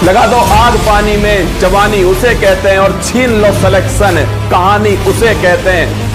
लगा दो आग पानी में, जवानी उसे कहते हैं, और छीन लो सिलेक्शन, कहानी उसे कहते हैं।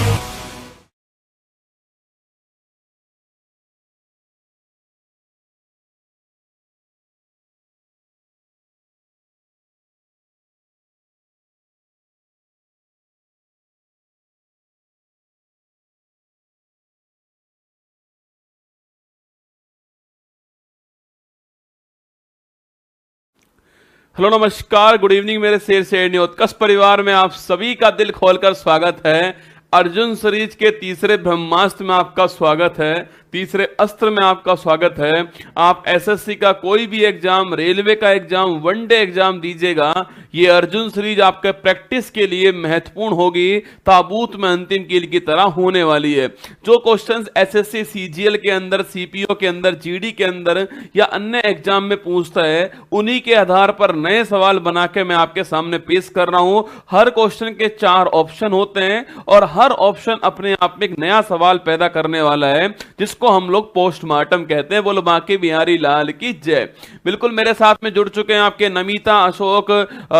हेलो नमस्कार, गुड इवनिंग मेरे शेर शेरनी उत्कर्ष परिवार में आप सभी का दिल खोलकर स्वागत है। अर्जुन सीरीज के तीसरे ब्रह्मास्त्र में आपका स्वागत है, तीसरे अस्त्र में आपका स्वागत है। आप एसएससी का कोई भी एग्जाम, रेलवे का एग्जाम, वनडे एग्जाम दीजिएगा, ये अर्जुन सीरीज आपके प्रैक्टिस के लिए महत्वपूर्ण होगी, ताबूत में अंतिम कील की तरह होने वाली है। जो क्वेश्चंस एसएससी सीजीएल के अंदर, सीपीओ के अंदर, जीडी के अंदर या अन्य एग्जाम में पूछता है, उन्हीं के आधार पर नए सवाल बना के मैं आपके सामने पेश कर रहा हूं। हर क्वेश्चन के 4 ऑप्शन होते हैं और हर ऑप्शन अपने आप में एक नया सवाल पैदा करने वाला है, जिसको हम लोग पोस्टमार्टम कहते हैं। बोलो बांके बिहारी लाल की जय। बिल्कुल मेरे साथ में जुड़ चुके हैं आपके नमिता, अशोक,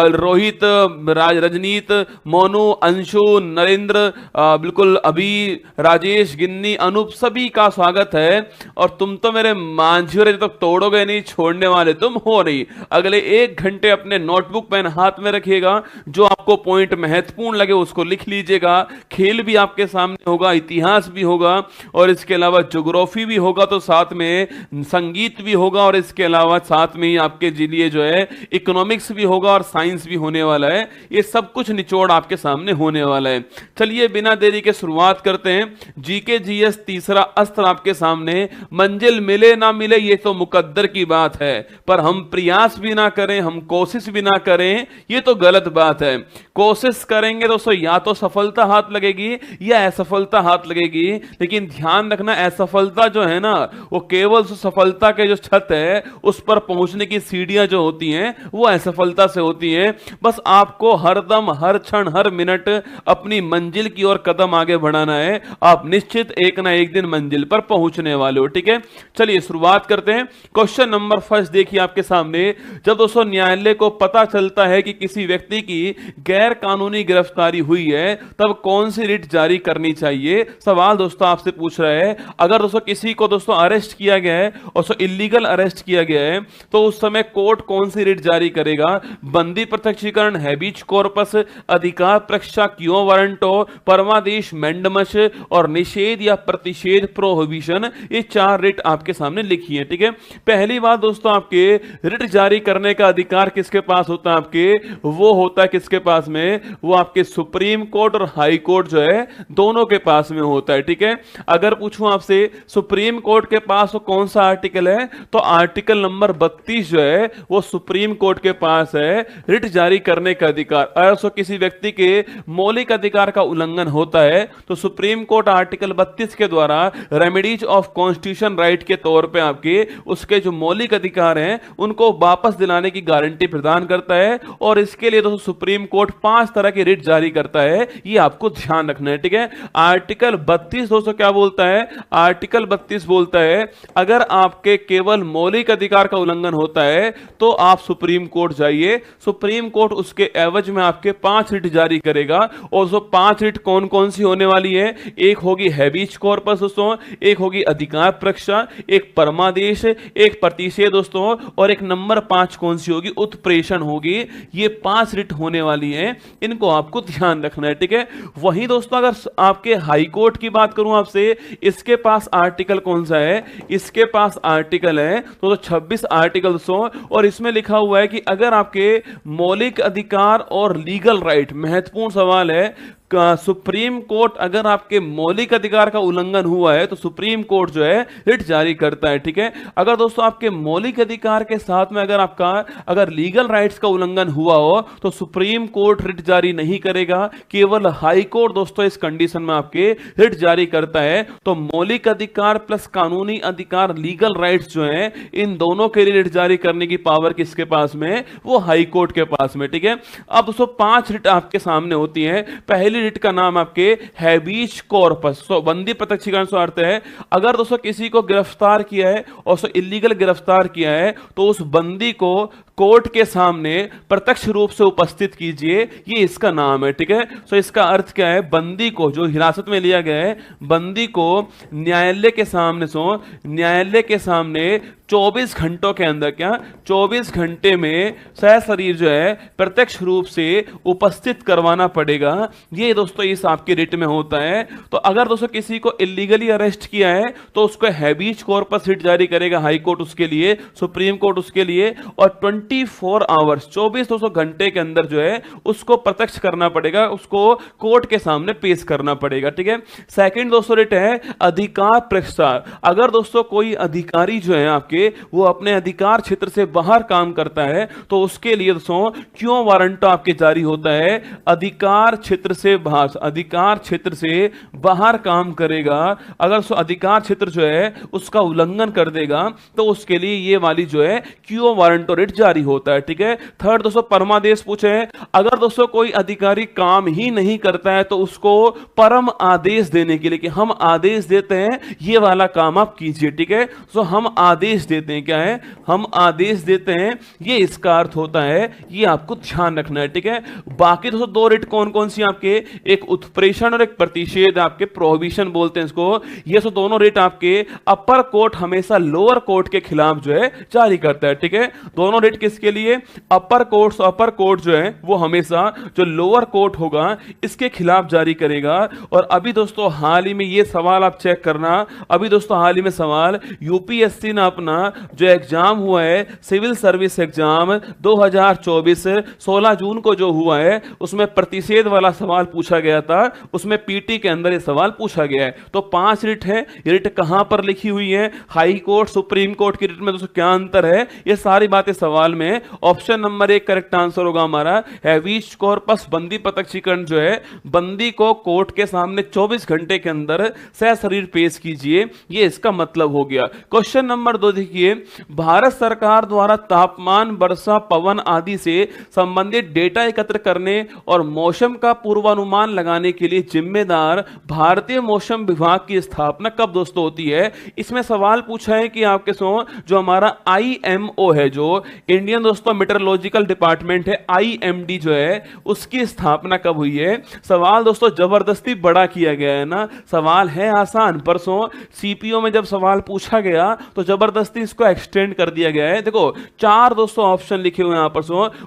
रोहित, रजनीत, मोनू, अंशु, नरेंद्र, बिल्कुल अभी, राजेश, गिन्नी, अनूप, सभी का स्वागत है। और तुम तो मेरे मांझी तक तो तोड़ोगे नहीं, छोड़ने वाले तुम हो नहीं। अगले 1 घंटे अपने नोटबुक पेन हाथ में रखिएगा, जो आपको पॉइंट महत्वपूर्ण लगे उसको लिख लीजिएगा। खेल भी आपके सामने होगा, इतिहास भी होगा, और इसके अलावा ज्योग्राफी भी होगा, तो साथ में संगीत भी होगा, और इसके अलावा साथ में ही आपके लिए जो है इकोनॉमिक्स भी होगा और साइंस भी होने वाला है। ये सब कुछ निचोड़ आपके सामने होने वाला है। चलिए बिना देरी के शुरुआत करते हैं। जीके जीएस तीसरा अस्त्र आपके सामने। मंजिल मिले ना मिले ये तो मुकद्दर की बात है, पर हम प्रयास भी ना करें, हम कोशिश भी ना करें, ये तो गलत बात है। कोशिश करेंगे दोस्तों, या तो सफलता हाथ लगेगी या असफलता हाथ लगेगी, लेकिन ध्यान रखना असफलता जो है ना, वो केवल सफलता के जो छत है उस पर पहुंचने की सीढ़ियां जो होती हैं वो असफलता से होती हैं। बस आपको हर दम, हर क्षण, हर मिनट अपनी मंजिल की ओर कदम आगे बढ़ाना है। आप निश्चित एक ना एक दिन मंजिल पर पहुंचने वाले हो, ठीक है। चलिए शुरुआत करते हैं। क्वेश्चन नंबर फर्स्ट देखिए आपके सामने। जब दोस्तों न्यायालय को पता चलता है कि किसी व्यक्ति की गैर कानूनी गिरफ्तारी हुई है, तब कौन सी रिट जारी करनी चाहिए? सवाल दोस्तों आपसे पूछ रहा है। अगर दोस्तों किसी को दोस्तों अरेस्ट किया गया है और सो इलीगल अरेस्ट किया गया है, तो उस समय कोर्ट कौन सी रिट जारी करेगा? बंदी प्रत्यक्षीकरण, हैबियस कॉर्पस, अधिकार प्रक्षा, क्यों वारंटो, परमादेश, मैंडमस और निषेध या प्रतिषेध, प्रोहिबिशन। ये 4 रिट आपके सामने लिखी है, ठीक है। पहली बात दोस्तों, आपके रिट जारी करने का अधिकार किसके पास होता है? आपके वो होता है किसके पास में? वो आपके सुप्रीम कोर्ट और हाई कोर्ट जो है दोनों के पास में होता है, ठीक है। अगर पूछूं आपसे सुप्रीम कोर्ट के पास वो कौन सा आर्टिकल है, तो आर्टिकल नंबर 32 जो है वो सुप्रीम कोर्ट के पास है, रिट जारी करने का अधिकार। अगर सो किसी व्यक्ति के मौलिक अधिकार का उल्लंघन होता है, तो सुप्रीम कोर्ट आर्टिकल 32 के द्वारा रेमेडीज ऑफ कॉन्स्टिट्यूशन राइट के तौर पे आपके उसके जो मौलिक अधिकार हैं उनको वापस दिलाने की गारंटी प्रदान करता है। और इसके लिए दोस्तों सुप्रीम कोर्ट 5 तरह की रिट जारी करता है, ये आपको ध्यान रखना है, ठीक है। आर्टिकल 32 दोस्तों क्या बोलता है? आर्टिकल 32 बोलता है, अगर आपके केवल मौलिक अधिकार का उल्लंघन होता है तो आप सुप्रीम कोर्ट जाइए। सुप्रीम कोर्ट उसके एवज में आपके 5 रिट जारी करेगा। और जो 5 रिट कौन कौन सी होने वाली है? एक होगी हैबियस कॉर्पस दोस्तों, एक होगी अधिकार प्रक्षा, एक परमादेश, एक प्रतिषेध दोस्तों, और एक नंबर 5 कौन सी होगी? उत्प्रेषण होगी। ये 5 रिट होने वाली है, इनको आपको ध्यान रखना है, ठीक है। वहीं दोस्तों अगर आपके हाई कोर्ट की बात करूं आपसे, इसके पास आर्टिकल कौन सा है? इसके पास आर्टिकल है तो 26 आर्टिकल दोस्तों, और इसमें लिखा हुआ है कि अगर आपके मौलिक अधिकार और लीगल राइट, महत्वपूर्ण सवाल है, सुप्रीम कोर्ट अगर आपके मौलिक अधिकार का उल्लंघन हुआ है तो सुप्रीम कोर्ट जो है रिट जारी करता है, ठीक है। अगर दोस्तों आपके मौलिक अधिकार के साथ में अगर आपका अगर लीगल राइट्स का उल्लंघन हुआ हो तो सुप्रीम कोर्ट रिट जारी नहीं करेगा, केवल हाई कोर्ट दोस्तों इस कंडीशन में आपके रिट जारी करता है। तो मौलिक अधिकार प्लस कानूनी अधिकार, लीगल राइट्स जो है, इन दोनों के लिए रिट जारी करने की पावर किसके पास में? वो हाई कोर्ट के पास में, ठीक है। अब दोस्तों 5 रिट आपके सामने होती है। पहली रिट का नाम आपके हैबियस कॉर्पस, तो बंदी प्रत्यक्षीकरण से अर्थ है अगर दोस्तों किसी को गिरफ्तार किया है और इलीगल गिरफ्तार किया है तो उस बंदी को कोर्ट के सामने प्रत्यक्ष रूप से उपस्थित कीजिए, ये इसका नाम है। ठीक है, तो इसका अर्थ क्या है, बंदी को जो हिरासत में लिया गया है, बंदी को न्यायालय के सामने न्यायालय के सामने 24 घंटों के अंदर, क्या 24 घंटे में सशरीर जो है प्रत्यक्ष रूप से उपस्थित करवाना पड़ेगा। ये दोस्तों इस आपके रिट में होता है। तो अगर दोस्तों किसी को इलीगली अरेस्ट किया है तो उसको हैबीज कॉर्पस रिट जारी करेगा हाई कोर्ट उसके लिए, सुप्रीम कोर्ट उसके लिए, और 24 आवर्स 24 दोस्तों घंटे के अंदर जो है उसको प्रत्यक्ष करना पड़ेगा, उसको कोर्ट के सामने पेश करना पड़ेगा। ठीक है, सेकंड दोस्तों रिट है अधिकार प्रसार। अगर दोस्तों कोई अधिकारी जो है आपके वो अपने अधिकार क्षेत्र से बाहर काम करता है तो उसके लिए दोस्तों क्यों वारंट आपके जारी होता है, अधिकार क्षेत्र से बाहर, अधिकार क्षेत्र से बाहर काम करेगा, अगर अधिकार क्षेत्र जो है उसका उल्लंघन कर देगा तो उसके लिए ये वाली जो है क्यों वारंट रिट जारी होता है। ठीक है, थर्ड दोस्तों परमादेश पूछे, अगर दोस्तों कोई अधिकारी काम ही नहीं करता है तो उसको परम आदेश देने के लिए कि हम आदेश देते हैं ये वाला काम आप कीजिए। ठीक है, तो हम आदेश देते हैं, क्या है, हम आदेश देते हैं, ये इसका अर्थ होता है, ये आपको ध्यान रखना है। ठीक है, बाकी दोस्तों दो रिट कौन कौन सी आपके, एक उत्प्रेषण और एक प्रतिषेध, आपके प्रोहिबिशन बोलते हैं इसको। ये तो दोनों रिट आपके अपर कोर्ट हमेशा लोअर कोर्ट के खिलाफ जो है जारी करता है। ठीक है, दोनों रिट किसके लिए, अपर कोर्ट जो है वो हमेशा जो लोअर कोर्ट होगा इसके खिलाफ जारी करेगा। और अभी दोस्तों हाल ही में ये सवाल आप चेक करना, अभी दोस्तों हाल ही में सवाल यूपीएससी ने अपना जो एग्जाम हुआ है सिविल सर्विस एग्जाम 2024 16 जून को जो हुआ है उसमें प्रतिषेध वाला सवाल पूछा गया था, उसमें पीटी के अंदर ये सवाल पूछा गया है। तो 5 रिट है, ये रिट कहां पर लिखी हुई है, हाई कोर्ट सुप्रीम कोर्ट की रिट में दोस्तों क्या अंतर है, ये सारी बातें सवाल में। ऑप्शन नंबर 1 करेक्ट आंसर होगा हमारा हैबीज कॉर्पस, बंदी प्रत्यक्षीकरण जो है, बंदी को कोर्ट के सामने 24 घंटे के अंदर सशरीर पेश कीजिए, ये इसका मतलब हो गया। क्वेश्चन नंबर 2 देखिए, भारत सरकार द्वारा तापमान, वर्षा, पवन आदि से संबंधित डेटा एकत्र करने और मौसम का पूर्वानुमान लगाने के लिए जिम्मेदार भारतीय मौसम विभाग की स्थापना कब दोस्तों होती है। इसमें सवाल पूछा है कि आपके जो हमारा आईएमओ है, जो इंडियन दोस्तों मेट्रोलॉजिकल डिपार्टमेंट है, आईएमडी जो है उसकी स्थापना कब हुई है। सवाल दोस्तों जबरदस्ती बड़ा किया गया है ना, सवाल है आसान, परसों सीपीओ में जब सवाल पूछा गया तो जबरदस्ती इसको एक्सटेंड कर दिया गया है। देखो 4 दोस्तों ऑप्शन लिखे हुए हैं यहां पर,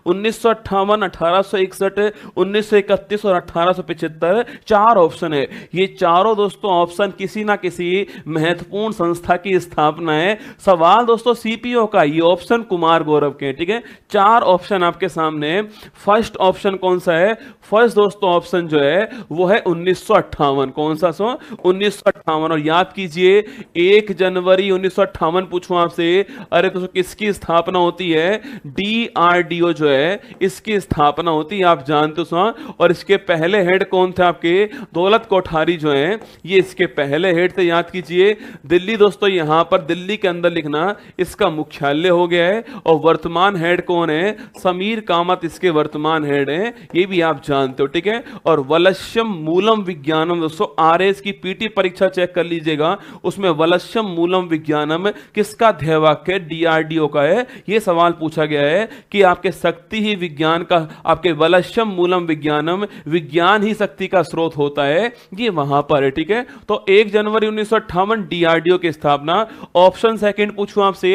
1958, 1861, 1931 और 1875, 4 ऑप्शन है। ये चारों दोस्तों ऑप्शन किसी ना किसी महत्वपूर्ण संस्था की स्थापना है। सवाल दोस्तों सीपीओ का, ये ऑप्शन कुमार गौरव के। ठीक है, 4 ऑप्शन आपके सामने। फर्स्ट ऑप्शन कौन सा है, फर्स्ट दोस्तों ऑप्शन जो है वो है 1958। कौन सा 1958। और याद कीजिए 1 जनवरी 1958 पूछूं आपसे, अरे तो किसकी स्थापना होती है, डीआरडीओ जो है इसकी स्थापना होती है, आप जानते हो। और इसके पहले हेड कौन थे आपके, दौलत कोठारी जो है, ये इसके पहले हेड थे। याद कीजिए दिल्ली दोस्तों, यहां पर दिल्ली के अंदर लिखना, इसका मुख्यालय हो गया है। और वर्तमान हेड कौन है, समीर कामत इसके वर्तमान हेड है, ये भी आप जानते हो। ठीक है, और वलस्यम मूलम विज्ञानम दोस्तों, आरएस की पीटी परीक्षा चेक कर लीजिएगा, उसमें वलस्यम मूलम विज्ञानम किसका ध्येयवाक्य है, डीआरडीओ का है। यह सवाल पूछा गया है कि आपके शक्ति ही विज्ञान का, आपके वलस्यम मूलम विज्ञानम, विज्ञान ही शक्ति का स्रोत होता है, ये वहां पर है। ठीक है, तो 1 जनवरी 1958 डीआरडीओ की स्थापना। ऑप्शन सेकंड पूछूं आपसे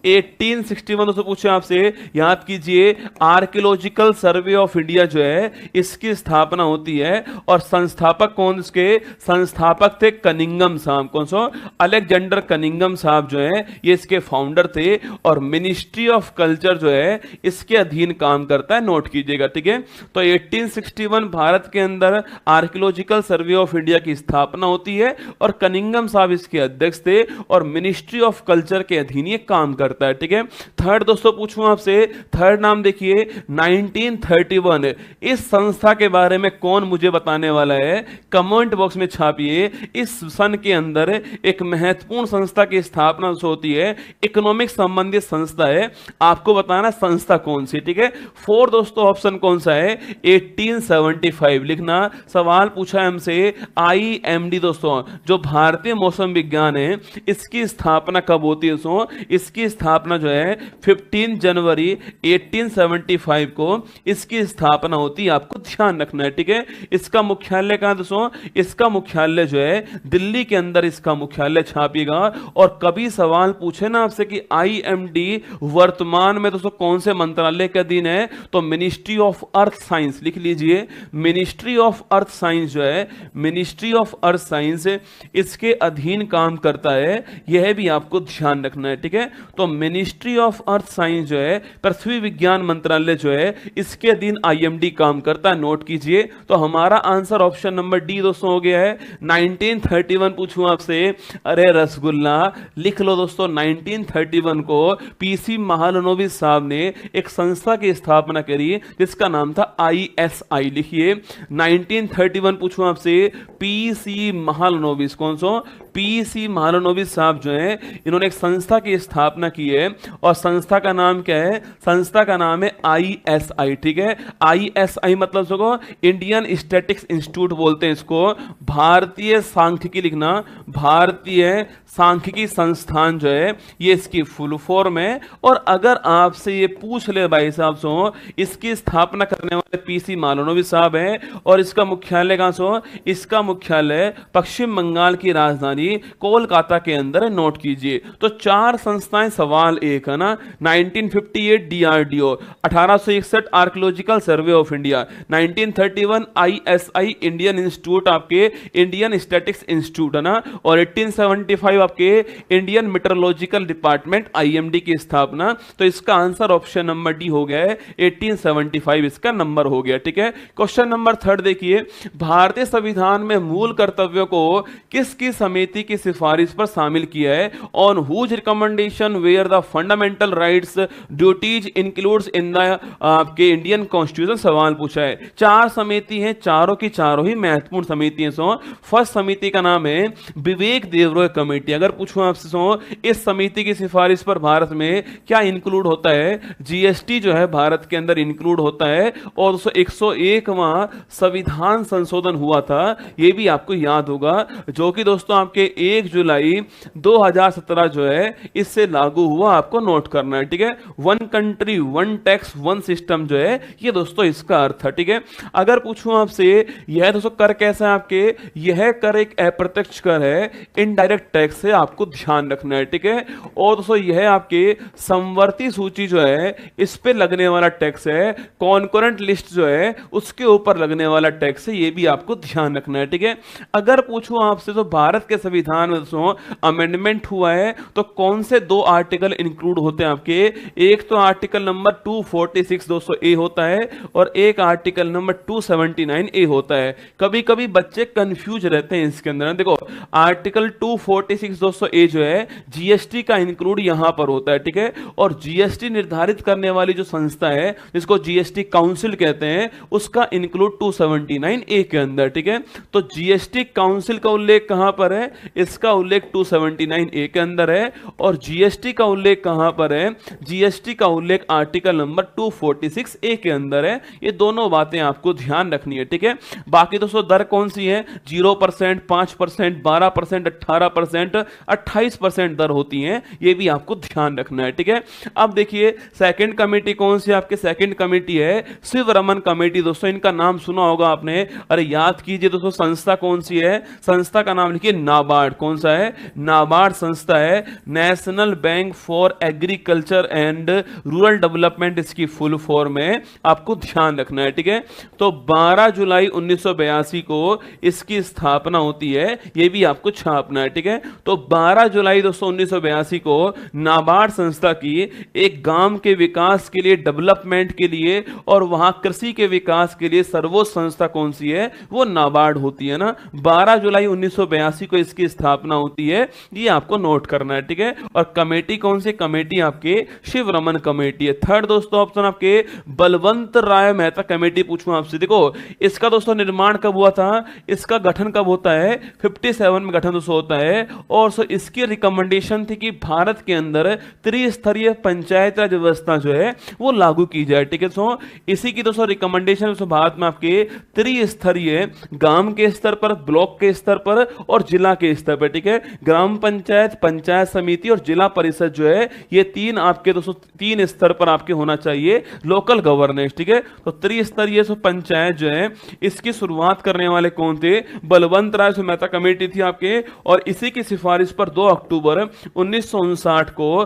1861 दोस्तों पूछे आपसे, याद कीजिए आर्कियोलॉजिकल सर्वे ऑफ इंडिया जो है इसकी स्थापना होती है। और संस्थापक कौन, इसके संस्थापक थे कनिंगम साहब। कौन सा, अलेक्जेंडर कनिंगम साहब जो है ये इसके फाउंडर थे। और मिनिस्ट्री ऑफ कल्चर जो है इसके अधीन काम करता है, नोट कीजिएगा। ठीक है, तो 1861 भारत के अंदर आर्कियोलॉजिकल सर्वे ऑफ इंडिया की स्थापना होती है और कनिंगम साहब इसके अध्यक्ष थे और मिनिस्ट्री ऑफ कल्चर के अधीन ये काम करता है। ठीक है, थर्ड दोस्तों पूछूं आपसे, थर्ड नाम देखिए 1931। इस संस्था के बारे में कौन मुझे बताने वाला है, कमेंट बॉक्स में छापिए। इस सन के अंदर एक महत्वपूर्ण संस्था की स्थापना होती है, इकोनॉमिक संबंधित संस्था है, आपको बताना संस्था कौन सी। ठीक है, 4 दोस्तों ऑप्शन कौन सा है, 1875 लिखना। सवाल पूछा है हमसे आईएमडी दोस्तों, जो भारतीय मौसम विज्ञान है, इसकी स्थापना कब होती है दोस्तों, इसकी स्थापना जो है 15 जनवरी 1875 को इसकी स्थापना होती है, आपको ध्यान रखना है, ठीक है। इसका मुख्यालय कहां दोस्तों? इसका मुख्यालय जो है दिल्ली के अंदर इसका मुख्यालय छापिएगा। और कभी सवाल पूछे ना आपसे कि आईएमडी वर्तमान में दोस्तों कौन से मंत्रालय के अधीन है, तो मिनिस्ट्री ऑफ अर्थ साइंस लिख लीजिए। मिनिस्ट्री ऑफ अर्थ साइंस जो है, मिनिस्ट्री ऑफ अर्थ साइंस इसके अधीन काम करता है, यह भी आपको ध्यान रखना है, ठीक है। तो मिनिस्ट्री ऑफ अर्थ साइंस जो है, पृथ्वी विज्ञान मंत्रालय जो है, इसके अधीन आईएमडी काम करता है, नोट कीजिए। तो हमारा आंसर ऑप्शन नंबर डी दोस्तों हो गया है। 1931 पूछूं आपसे, अरे रसगुल्ला लिख लो दोस्तों। 1931 को पीसी महालनोबिस साहब ने एक संस्था की स्थापना करी जिसका नाम था आईएसआई, लिखिए। 1931 पूछूं आपसे, पीसी महालनोबिस, कौन सो? पीसी महालनोबिस साहब जो हैं, इन्होंने एक संस्था की स्थापना की है और संस्था का नाम क्या है? संस्था का नाम है आईएसआई, ठीक है। आईएसआई मतलब सको इंडियन स्टैटिस्टिक्स इंस्टीट्यूट बोलते हैं इसको। भारतीय सांख्यिकी लिखना, भारतीय सांख्यिकी संस्थान जो है, ये इसकी फुल फॉर्म है। और अगर आपसे ये पूछ ले भाई साहब सो, इसकी स्थापना करने वाले पीसी महालनोबिस साहब हैं और इसका मुख्यालय कहां सो? इसका मुख्यालय पश्चिम बंगाल की राजधानी कोलकाता के अंदर है, नोट कीजिए। तो चार संस्थाएं, सवाल एक है ना। 1958 DRDO, 1861 archaeological survey of India, 1931 ISI Indian institute, आपके इंडियन स्टैटिस्टिक्स इंस्टीट्यूट है ना, और 1875 आपके इंडियन मेट्रोलॉजिकल डिपार्टमेंट आईएमडी की स्थापना। तो इसका आंसर ऑप्शन नंबर डी हो गया है, 1875 इसका नंबर हो गया, ठीक है। क्वेश्चन नंबर 3 देखिए, भारतीय संविधान में मूल कर्तव्यों को किसकी समिति की सिफारिश पर शामिल किया है? On whose recommendation were the fundamental rights duties includes in the आपके इंडियन कॉन्स्टिट्यूशन, सवाल पूछा है। चार समिति हैं, चारों की चारों ही महत्वपूर्ण समिति हैं। सो फर्स्ट समिति का नाम है विवेक देवरॉय कमेटी। अगर पूछूं आपसे सो, इस समिति की सिफारिश पर भारत में क्या इंक्लूड होता है? जीएसटी जो है भारत के अंदर इंक्लूड होता है। और 101वां संविधान संशोधन हुआ था, यह भी आपको याद होगा, जो कि दोस्तों आपके 1 जुलाई 2017 जो है इससे लागू हुआ, आपको नोट करना है, ठीक है। One country one tax one system जो है, ये दोस्तों इसका अर्थ है, ठीक है। अगर पूछूं आपसे, यह दोस्तों कर कैसा है आपके? यह कर एक अप्रत्यक्ष कर है, इनडायरेक्ट टैक्स है, आपको ध्यान रखना है, ठीक है। और दोस्तों यह आपके समवर्ती सूची जो है, इस पे लगने वाला टैक्स है। कॉन्करेंट लिस्ट जो है उसके ऊपर लगने वाला टैक्स है, यह भी आपको ध्यान रखना है, ठीक है। अगर पूछूं आपसे, तो भारत के संविधान में दोस्तों अमेंडमेंट हुआ है, तो कौन से 2 आर्टिकल इंक्लूड होते हैं आपके? एक तो आर्टिकल नंबर 246 दोस्तों ए होता है, और एक आर्टिकल नंबर 279 ए होता है। कभी कभी बच्चे कंफ्यूज रहते हैं इसके अंदर। देखो आर्टिकल 246 दोस्तों ए जो है, जीएसटी का इंक्लूड यहां पर होता है, ठीक है। और जीएसटी निर्धारित करने वाली जो संस्था है, जिसको जीएसटी काउंसिल कहते हैं, उसका इंक्लूड 279 ए के अंदर, ठीक है। तो जीएसटी काउंसिल का उल्लेख कहां पर है? इसका उल्लेख 279 ए के अंदर है। और जीएसटी का उल्लेख कहां पर है? जीएसटी का उल्लेख आर्टिकल नंबर 246 ए के अंदर है। ये दोनों बातें आपको ध्यान रखनी है, ठीक है। बाकी दोस्तों दर कौन सी है? 0%, 5%, 12%, 18%, 28% दर होती हैं, ये भी आपको ध्यान रखना है, ठीक है। अब देखिए सेकंड कमेटी कौन सी? आपके सेकंड कमेटी है शिव रमन कमेटी। दोस्तों इनका नाम सुना होगा आपने, अरे याद कीजिए दोस्तों। संस्था कौन सी है? संस्था का नाम लिखिए नाबार्ड। कौन सा है? नाबार्ड संस्था है, national bank for agriculture and rural development इसकी फुल फॉर्म है, आपको ध्यान रखना है, ठीक है। तो 12 जुलाई 1982 को इसकी स्थापना होती है, यह भी आपको छापना है, ठीक है। तो 12 जुलाई दोस्तों 1982 को नाबार्ड संस्था की एक गांव के विकास के लिए, डेवलपमेंट के लिए और वहां कृषि के विकास के लिए सर्वोच्च संस्था कौन सी है? वो नाबार्ड होती है ना। 12 जुलाई 1982 को इसकी स्थापना होती है, ये आपको नोट करना है, ठीक है। और कमेटी कौन सी? कमेटी आपके शिव रमन कमेटी है। थर्ड दोस्तों ऑप्शन आपके बलवंत राय मेहता कमेटी। पूछूं आपसे, देखो इसका दोस्तों निर्माण कब हुआ था? इसका गठन कब होता है? 57 में गठन दोस्तों होता है। और सो इसकी रिकमेंडेशन थी कि भारत के अंदर त्रिस्तरीय पंचायत राज व्यवस्था जो है वो लागू की जाए, ठीक है। सो इसी की दोस्तों रिकमेंडेशन भारत में आपके त्रिस्तरीय, गांव के स्तर पर, ब्लॉक के स्तर पर और जिला के स्तर पे, ठीक है। ग्राम पंचायत, पंचायत समिति और जिला परिषद जो है ये तीन आपके दोस्तों तीन स्तर पर आपके होना चाहिए लोकल गवर्नेंस, ठीक है। तो त्रिस्तरीय पंचायत जो है इसकी शुरुआत करने वाले कौन थे? बलवंत राय मेहता कमेटी थी आपके, और इसी की सिफारिश पर 2 अक्टूबर 1959 को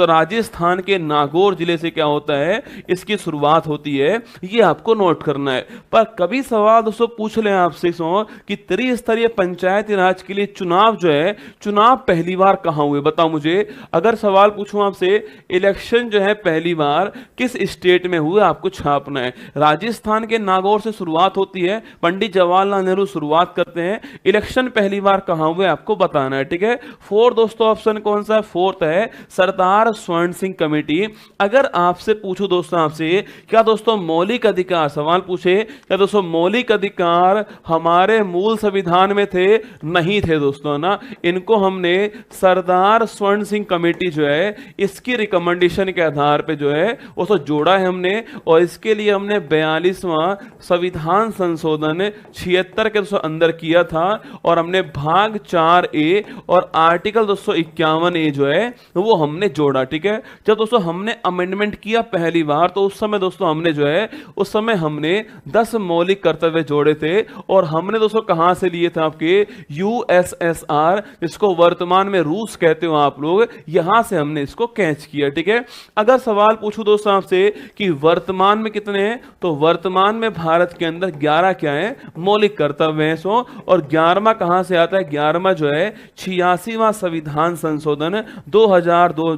राजस्थान के नागौर जिले से क्या होता है, इसकी शुरुआत होती है। ये आपको नोट करना है। पर कभी सवाल दोस्तों पूछ लें आपसे कि त्रिस्तरीय पंचायती राज के लिए चुनाव जो है, चुनाव पहली बार कहां हुए? बताओ मुझे। अगर सवाल पूछूं आपसे, इलेक्शन जो है पहली बार किस स्टेट में हुए, आपको छापना है। राजस्थान के नागौर से शुरुआत होती है, पंडित जवाहरलाल नेहरू शुरुआत करते हैं। इलेक्शन पहली बार कहां हुए आपको बताना है, ठीक है। फोर्थ दोस्तों ऑप्शन कौन सा है? फोर्थ है सरदार स्वर्ण सिंह कमेटी। अगर आपसे पूछो दोस्तों, आपसे क्या दोस्तों मौलिक अधिकार, सवाल पूछे क्या दोस्तों मौलिक अधिकार हमारे मूल संविधान में थे? नहीं थे दोस्तों, ना। इनको हमने सरदार स्वर्ण सिंह कमेटी जो है इसकी रिकमेंडेशन के आधार पे जो है वो तो जोड़ा है हमने, और इसके लिए हमने 42वां संविधान संशोधन 76 के अंदर किया था, और हमने भाग 4A और आर्टिकल 251A जो है वो हमने जोड़ा, ठीक है। जब दोस्तों हमने अमेंडमेंट किया पहली बार, तो उस समय दोस्तों हमने जो है उस समय हमने 10 मौलिक कर्तव्य जोड़े थे, और हमने दोस्तों कहां से लिए थे? आपके यूएसएसआर, जिसको वर्तमान में रूस कहते हो आप लोग, यहां से हमने इसको कैच किया, ठीक है। अगर सवाल पूछूं दोस्तों आपसे कि वर्तमान में कितने हैं, तो वर्तमान में भारत के अंदर 11 क्या है? मौलिक कर्तव्य हैं। और 11वां कहां से आता है? 11वां जो है 86वां संविधान संशोधन 2002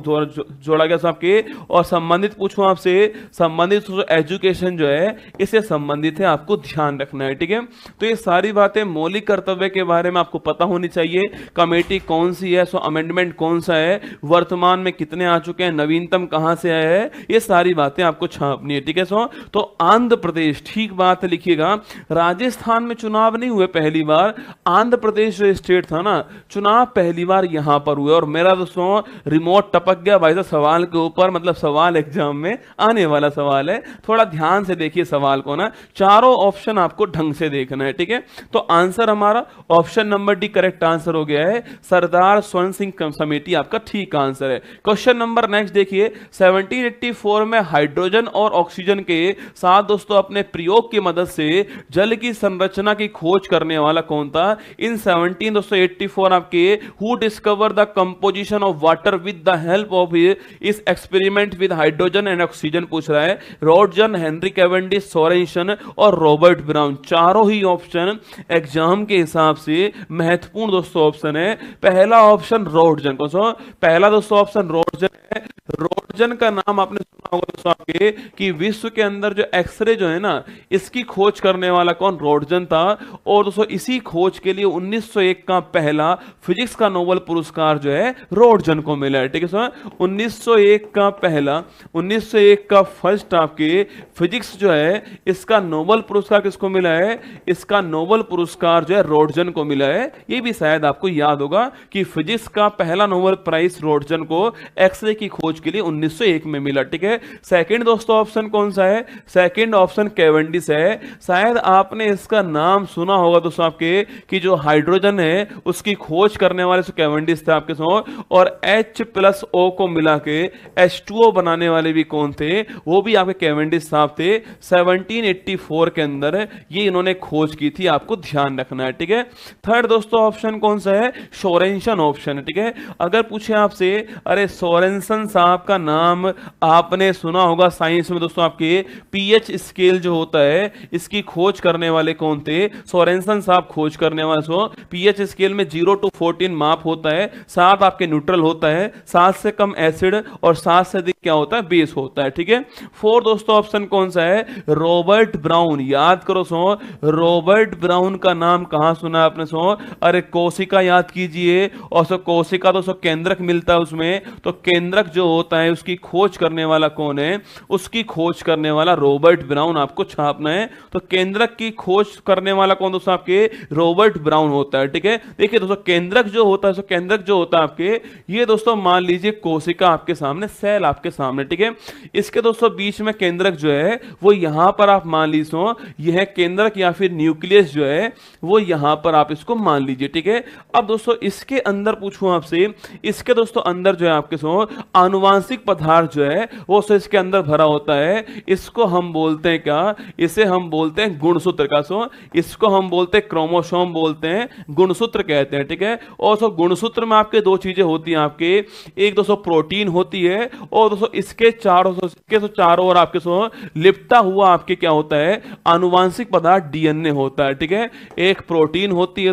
जोड़ा गया आपके। और संबंधित पूछूं आपसे, संबंधित एजुकेशन जो है इससे संबंधित है, आपको ध्यान रखना है, ठीक है। तो ये सारी बातें मौलिक कर्तव्य के बारे में आपको पता होनी चाहिए। कमेटी कौन सी है, अमेंडमेंट कौन सा है, वर्तमान में कितने आ चुके हैं, नवीनतम कहां से आया है, ये सारी बातें आपको छापनी है, ठीक है। तो आंध्र प्रदेश, ठीक बात लिखिएगा, राजस्थान में चुनाव नहीं हुए पहली बार, आंध्र प्रदेश जो स्टेट था ना, चुनाव पहली बार यहां पर हुए। और मेरा दोस्तों रिमोट टपक गया भाई साहब सवाल के ऊपर, मतलब सवाल एग्जाम में आने वाला सवाल है, थोड़ा ध्यान से देखिए सवाल को ना, चारों ऑप्शन आपको ढंग से देखना है, ठीक है। तो आंसर हमारा option number D correct answer हो गया है, सरदार स्वर्ण सिंह समिति आपका ठीक आंसर है। क्वेश्चन नंबर नेक्स्ट देखिए, 1784 में हाइड्रोजन और ऑक्सीजन के साथ दोस्तों अपने प्रयोग की मदद से जल की संरचना की खोज करने वाला कौन था? इन 1784 आपके who discover the composition of water with the help of इस experiment with hydrogen and oxygen पूछ रहा है। रॉडजन, हेनरी कैवेंडिश, सोरेंसन और रॉबर्ट ब्राउन, चारों ही ऑप्शन एग्जाम के हिसाब से महत्वपूर्ण दोस्तों ऑप्शन है। पहला ऑप्शन रॉडजन, कौन सा? पहला दोस्तों ऑप्शन रॉडजन है। रॉडजन का नाम आपने सुना होगा दोस्तों आपके कि विश्व के अंदर जो एक्सरे जो है ना, इसकी खोज करने वाला कौन? रॉडजन था। और दोस्तों इसी खोज के लिए 1901 का पहला फिजिक्स का नोबेल पुरस्कार जो है रॉडजन को मिला है, ठीक है सर। 1901 का पहला, 1901 का फर्स्ट आपके फिजिक्स जो है इसका नोबेल पुरस्कार किसको मिला है? इसका नोबेल पुरस्कार जो है रॉडजन को मिला है। ये भी शायद आपको याद होगा कि फिजिक्स का पहला नोबेल प्राइज रॉडजन को एक्सरे की खोज के लिए 1901 में मिला, ठीक है। सेकंड दोस्तों ऑप्शन कौन सा है? सेकंड ऑप्शन कैवेंडिश है। शायद आपने इसका नाम सुना होगा दोस्तों आपके कि जो हाइड्रोजन है उसकी खोज करने वाले कैवेंडिश थे आपके साथ, और H+O को मिला के H2O बनाने वाले भी कौन थे? वो भी आपके कैवेंडिश साहब थे। 1784 के अंदर ये इन्होंने खोज की थी, आपको ध्यान रखना है, ठीक है। थर्ड दोस्तों ऑप्शन कौन सा है? सोरेंसन ऑप्शन है, ठीक है। अगर पूछे आपसे, अरे सोरेंसन साहब का नाम आपने सुना होगा साइंस में दोस्तों आपके, पीएच स्केल जो होता है इसकी खोज करने वाले कौन थे? सोरेंसन साहब खोज करने वाले। पीएच स्केल में 0 to 14 माप होता है, 7 आपके न्यूट्रल होता है, 7 से कम एसिड और 7 से अधिक क्या होता है? बेस होता है, ठीक है। फोर्थ दोस्तों ऑप्शन कौन सा है? Robert brown. याद करो रॉबर्ट ब्राउन का नाम कहां सुना आपने? अरे कोशिका याद कीजिए, और कोशिका दोस्तों केंद्रक मिलता है उसमें, तो केंद्रक जो होता है उसकी खोज करने वाला कौन है, उसकी खोज करने वाला रॉबर्ट ब्राउन आपको छापना है। तो केंद्रक की खोज करने वाला कौन दोस्तों, आपके रॉबर्ट ब्राउन होता है। ठीक है, देखिए दोस्तों केंद्रक जो होता है, केंद्रक जो होता है आपके, ये दोस्तों मान लीजिए कोशिका आपके सामने, सेल आपके सामने। ठीक है, इसके दोस्तों बीच में केंद्रक जो है वो यहां पर आप मान लीजिए यह केंद्रक या फिर न्यूक्लियस जो है वो यहां पर आप इसको मान लीजिए। ठीक है, अब दोस्तों इसके अंदर पूछूं आपसे, इसके दोस्तों अंदर जो है आपके आनुवांशिक पदार्थ जो है वो इसके अंदर भरा होता है। इसको हम बोलते हैं क्या, इसे हम बोलते हैं गुणसूत्र का। इसको हम बोलते हैं क्रोमोसोम बोलते हैं, गुणसूत्र कहते हैं। ठीक है, और गुणसूत्र में आपके दो चीजें होती हैं आपके, एक दोस्तों प्रोटीन होती है और दोस्तों इसके चारों ओर आपके लिपटा हुआ आपके क्या होता है, आनुवांशिक पदार्थ डीएनए होता है। ठीक है, एक प्रोटीन होती है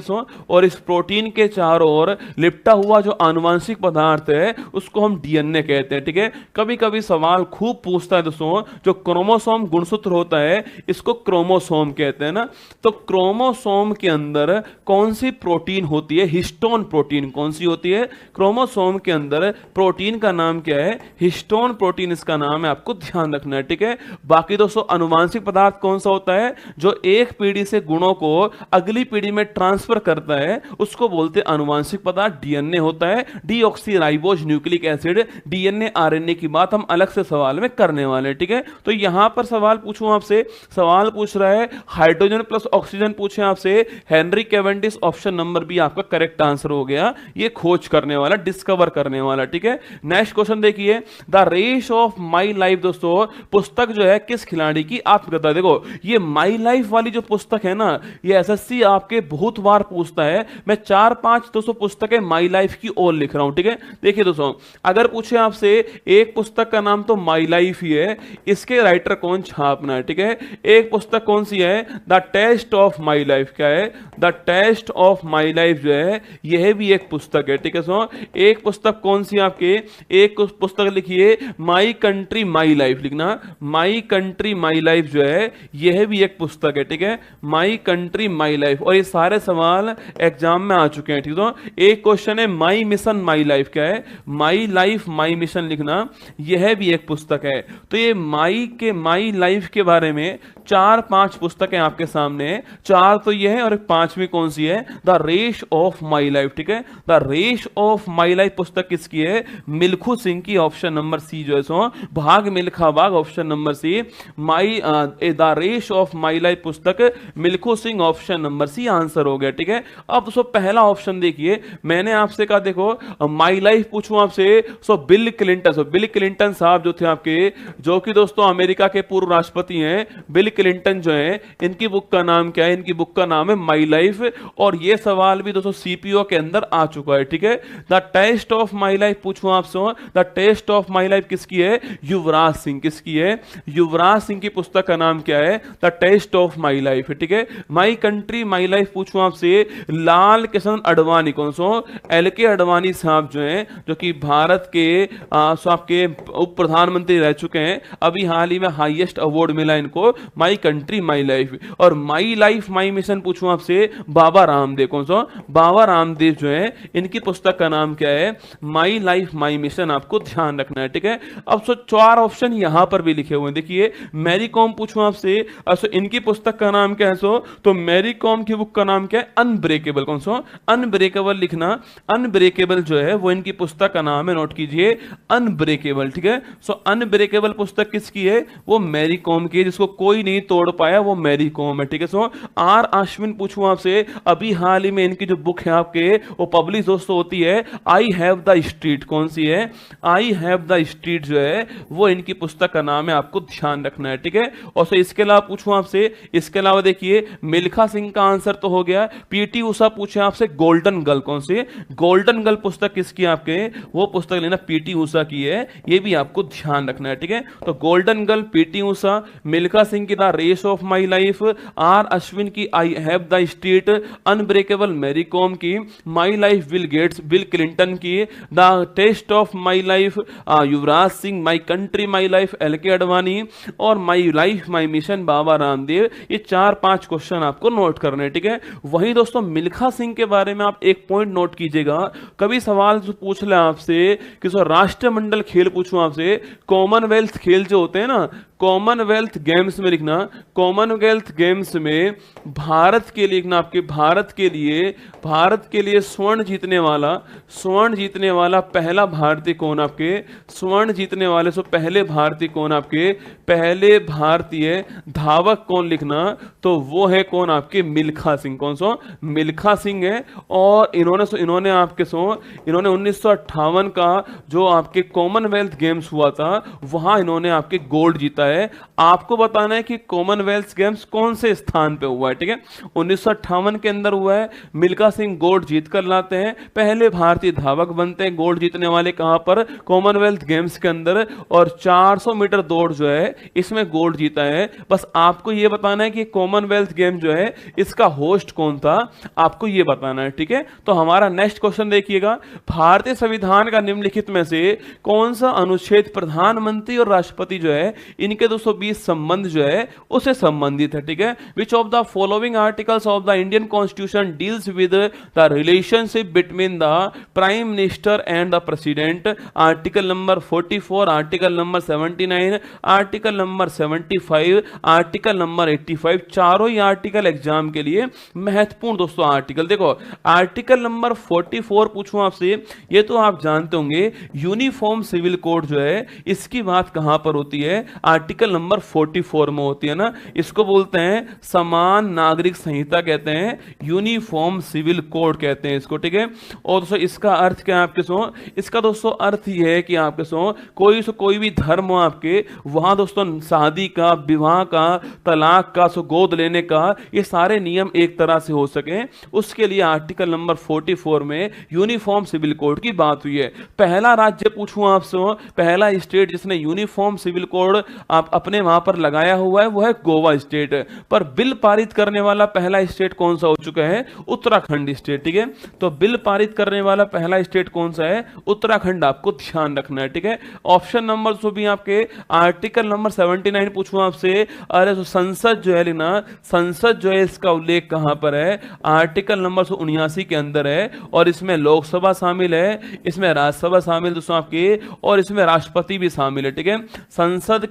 और इस प्रोटीन के चारों ओर लिपटा हुआ जो आनुवांशिक पदार्थ है उसको हम डीएनए कहते हैं। ठीक है, कभी कभी सवाल खूब पूछता है दोस्तों, जो क्रोमोसोम गुणसूत्र होता है इसको क्रोमोसोम कहते हैं ना। तो क्रोमोसोम के अंदर कौन सी प्रोटीन होती है, हिस्टोन प्रोटीन कौन सी होती है, क्रोमोसोम के अंदर प्रोटीन का नाम क्या है, हिस्टोन प्रोटीन इसका नाम है, आपको ध्यान रखना है। ठीक है, बाकी दोस्तों आनुवांशिक पदार्थ कौन सा होता है, जो एक पीढ़ी से गुणों को अगली पीढ़ी में ट्रांसफर करता है उसको बोलते हैं आनुवांशिक पदार्थ, डीएनए होता है, deoxyribose nucleic acid. DNA RNA की बात हम अलग से सवाल में करने वाले हैं। ठीक है, तो यहां पर सवाल पूछूं आपसे, सवाल पूछ रहा है हाइड्रोजन प्लस ऑक्सीजन पूछे आपसे, Henry Cavendish option number B आपका करेक्ट आंसर हो गया, ये खोज करने वाला, डिस्कवर करने वाला। ठीक है, नेक्स्ट क्वेश्चन देखिए, the race of my life दोस्तों पुस्तक जो है किस खिलाड़ी की आत्मकथा। देखो ये माई लाइफ वाली जो पुस्तक है ना, ये एसएससी आपके बहुत बार पूछता है। मैं 4-5 दोस्तों पुस्तकें माई लाइफ की ओर लिख रहा हूं। ठीक है, देखिए दोस्तों अगर पूछे आपसे एक पुस्तक का नाम तो माई लाइफ ही है, इसके राइटर कौन छापना है। ठीक है, एक पुस्तक कौन सी है, the test of my life, क्या है, the test of my life जो है यह भी एक पुस्तक है। ठीक है, एक पुस्तक कौन सी आपके, एक पुस्तक लिखिए माई कंट्री माई लाइफ, लिखना माई कंट्री माई लाइफ जो है यह भी एक पुस्तक है। ठीक है, माई कंट्री माई लाइफ, और ये सारे सवाल एग्जाम में आ चुके हैं। ठीक है, एक क्वेश्चन है माई मिशन माई लाइफ, क्या है, माई लाइफ माई मिशन, लिखना यह भी एक पुस्तक है। तो ये माई लाइफ के बारे में 4-5 पुस्तकें आपके सामने हैं, 4 तो ये है और 5वीं कौन सी है, the race of my life. ठीक है, the race of my life पुस्तक किसकी है, मिल्खू सिंह की, ऑप्शन नंबर सी जो है Bhaag Milkha Bhaag, option number C, the race of my life पुस्तक Milkha Singh, option number C answer हो गया। ठीक है, अब दोस्तों पहला ऑप्शन देखिए, मैंने आपसे कहा देखो माई लाइफ पूछूं आपसे, बिल क्लिंटन, बिल क्लिंटन साहब जो थे आपके, जो कि दोस्तों अमेरिका के पूर्व राष्ट्रपति हैं, बिल क्लिंटन जो है, इनकी बुक का नाम क्या है, इनकी बुक का नाम है माई लाइफ, और ये सवाल भी दोस्तों सीपीओ के अंदर आ चुका है। ठीक है, the test of my life पूछूं आपसे, the test of my life किसकी है, युवराज सिंह, किसकी है, युवराज सिंह की पुस्तक का नाम क्या है, the test of my life. ठीक है, माई कंट्री माई लाइफ पूछूं आपसे, लाल कृष्ण अडवाणी, कौन सो, एल.के. अडवाणी साहब जो हैं, जो कि भारत के आपके उप प्रधानमंत्री रह चुके हैं, अभी हाल ही में हाईएस्ट अवार्ड मिला इनको, माई कंट्री माई लाइफ। और माई लाइफ माई मिशन पूछूं आपसे, बाबा रामदेव, कौन सो, बाबा रामदेव जो है, इनकी पुस्तक का नाम क्या है, माई लाइफ माई मिशन, आपको ध्यान रखना है। ठीक है, अब 4 ऑप्शन यहां पर भी लिखे हुए हैं, देखिए मैरी कॉम पूछूं आपसे, इनकी पुस्तक का नाम क्या है, तो मैरी कॉम की बुक का नाम क्या है, अनब्रेकेबल, कौन सो, अनब्रेकेबल, लिखना अनब्रेकेबल जो है वो इनकी पुस्तक का नाम है, नोट कीजिए अनब्रेकेबल। ठीक है, अनब्रेकेबल पुस्तक किसकी है, वो मैरी कॉम की है, जिसको कोई नहीं तोड़ पाया वो मैरी कॉम है। ठीक है, आर अश्विन पूछूं आपसे, अभी हाल ही में इनकी जो बुक है आपके वो पब्लिश दोस्तों होती है, आई हैव द स्ट्रीट, कौन सी है, आई हैव द स्ट्रीट जो है वो इनकी पुस्तक का नाम है, आपको ध्यान रखना है। ठीक है, और इसके अलावा पूछूं आपसे, इसके अलावा देखिए मिल्खा सिंह का आंसर तो हो गया, पीटी उषा पूछे आपसे, गोल्डन गर्ल, कौन सी, गोल्डन गर्ल पुस्तक किसकी आपके, वो पुस्तक लेना पीटी उषा की है, ये भी आपको ध्यान रखना है। ठीक है, तो golden girl PT Usha, Milkha Singh की the race of my life, R Ashwin की I have the street, unbreakable Mary Kom की, my life Bill Gates Bill Clinton की, the test of my life Yuvraj Singh, my country my life L K. Advani, और my life my mission Baba Ramdev. ये 4-5 question आपको note करने हैं। ठीक है, वहीं दोस्तों मिल्खा सिंह के बारे में आप एक पॉइंट नोट कीजिएगा, कभी सवाल पूछ ले आपसे कि राष्ट्रमंडल खेल पूछूं आपसे, कॉमनवेल्थ खेल जो होते हैं ना, कॉमनवेल्थ गेम्स में लिखना, कॉमनवेल्थ गेम्स में भारत के लिए लिखना, आपके भारत के लिए स्वर्ण जीतने वाला पहला भारतीय कौन, आपके स्वर्ण जीतने वाले सो पहले भारतीय कौन, आपके पहले भारतीय धावक कौन लिखना, तो वो है कौन, आपके मिल्खा सिंह। कौन सो, मिल्खा सिंह है। और इन्होंने 1958 का जो आपके कॉमनवेल्थ गेम्स हुआ था वहां इन्होंने आपके गोल्ड जीता है। आपको बताना है कि कॉमनवेल्थ गेम्स कौन से स्थान पे हुआ है, ठीक है। 1958 के अंदर हुआ है, मिल्खा सिंह गोल्ड जीत कर लाते हैं, पहले भारतीय धावक बनते हैं गोल्ड जीतने वाले, कहां पर, कॉमनवेल्थ गेम्स के अंदर। और 400 मीटर दौड़ जो है इसमें गोल्ड जीता है। बस आपको यह बताना है कि कॉमनवेल्थ गेम जो है इसका होस्ट कौन था, आपको यह बताना है, ठीक है। तो हमारा नेक्स्ट क्वेश्चन देखिएगा, भारतीय संविधान का निम्नलिखित में से कौन सा अनुच्छेद प्रधानमंत्री और राष्ट्रपति जो है इनके 220 संबंध जो है उससे संबंधित है, ठीक है। Which of the following articles of the Indian constitution deals with the relationship between the prime minister and the president, article number 44, article number 79, article number 75, article number 85। चारों ही आर्टिकल एग्जाम के लिए महत्वपूर्ण दोस्तों आर्टिकल। देखो article number 44 पूछूं आपसे, ये तो आप जानते होंगे, यूनिफॉर्म सिविल कोड जो है इसकी बात कहां पर होती है, आर्टिकल नंबर 44 में होती है ना। इसको बोलते हैं समान नागरिक संहिता कहते हैं, यूनिफॉर्म सिविल कोड कहते हैं इसको, ठीक है। और दोस्तों इसका अर्थ क्या है आपके सो, इसका दोस्तों अर्थ ये है कि आपके सो कोई भी धर्म हो आपके, वहां दोस्तों शादी का, विवाह का, तलाक का, सो गोद लेने का, ये सारे नियम एक तरह से हो सके, उसके लिए आर्टिकल नंबर 44 में यूनिफॉर्म सिविल कोड की बात हुई है। पहला राज्य पूछूं आपसे, पहला स्टेट जिसने यूनिफॉर्म सिविल कोड आप अपने वहां पर लगाया हुआ है वो है गोवा स्टेट। पर बिल पारित करने वाला पहला स्टेट कौन सा हो चुका है, उत्तराखंड स्टेट, ठीक है। तो बिल पारित करने वाला पहला स्टेट कौन सा है, उत्तराखंड, आपको ध्यान रखना है, ठीक है। ऑप्शन नंबर तो भी आपके आर्टिकल नंबर 79 पूछूं आपसे, अरे तो संसद जो है लेना, संसद जो है इसका उल्लेख कहां पर है, आर्टिकल नंबर 79 के अंदर है। और इसमें लोकसभा शामिल है, इसमें राज्यसभा शामिल दोस्तों आपके, और इसमें राष्ट्रपति भी शामिल है, ठीक है। संसद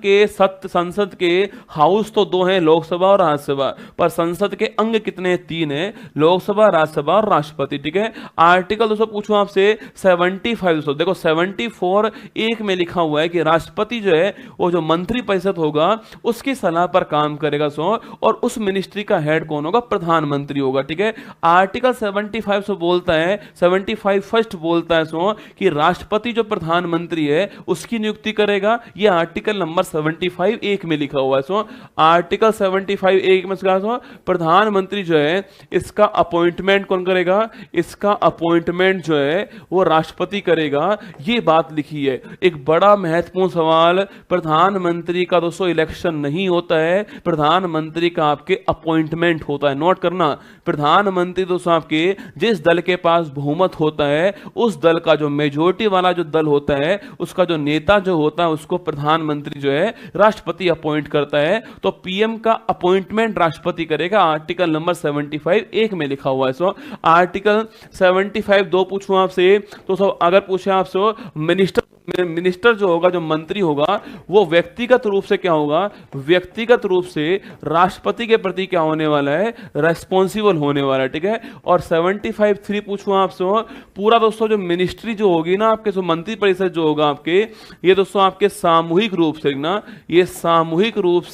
के हाउस तो दो हैं, लोकसभा और राज्यसभा, पर संसद के अंग कितने हैं, 3 है, लोकसभा, राज्यसभा और राष्ट्रपति, ठीक है। आर्टिकल दोस्तों पूछूं आपसे 75 दोस्तों, देखो 74 एक में लिखा हुआ है कि राष्ट्रपति जो है वो जो मंत्री परिषद होगा उसकी सलाह पर काम करेगा सो, और उस मिनिस्ट्री का हेड कौन होगा, प्रधानमंत्री होगा, ठीक है। आर्टिकल 75 से बोलता है, 75 फर्स्ट बोलता है सो कि राष्ट्रपति जो प्रधानमंत्री है उसकी नियुक्ति करेगा, यह आर्टिकल नंबर 75 एक में लिखा हुआ है सो। आर्टिकल 75 एक में सो प्रधानमंत्री जो है इसका अपॉइंटमेंट कौन करेगा, इसका अपॉइंटमेंट जो है वो राष्ट्रपति करेगा, ये बात लिखी है। एक बड़ा महत्वपूर्ण सवाल, प्रधानमंत्री का दोस्तों इलेक्शन नहीं होता है, प्रधानमंत्री का आपके अपॉइंटमेंट होता है, नोट करना। प्रधानमंत्री दोस्तों आपके जिस दल के पास बहुमत होता है उस दल का जो मेजोरिटी वाला जो दल होता है उसका जो नेता जो होता है उसको प्रधानमंत्री जो है राष्ट्रपति अपॉइंट करता है। तो पीएम का अपॉइंटमेंट राष्ट्रपति करेगा, आर्टिकल नंबर 75 एक में लिखा हुआ है। सो आर्टिकल 75 2 पूछूं आपसे, तो सब अगर पूछे आपसे मिनिस्टर जो होगा, जो मंत्री होगा, वो व्यक्तिगत रूप से क्या होगा, व्यक्तिगत रूप से राष्ट्रपति के प्रति क्या होने वाला है, रेस्पॉन्सिबल होने वाला है, ठीक है। और 75 3 पूछूं आपसे, पूरा दोस्तों जो मिनिस्ट्री जो होगी ना आपके, जो मंत्री परिषद जो होगा आपके, ये दोस्तों आपके सामूहिक रूप से ना, ये सामूहिक रूप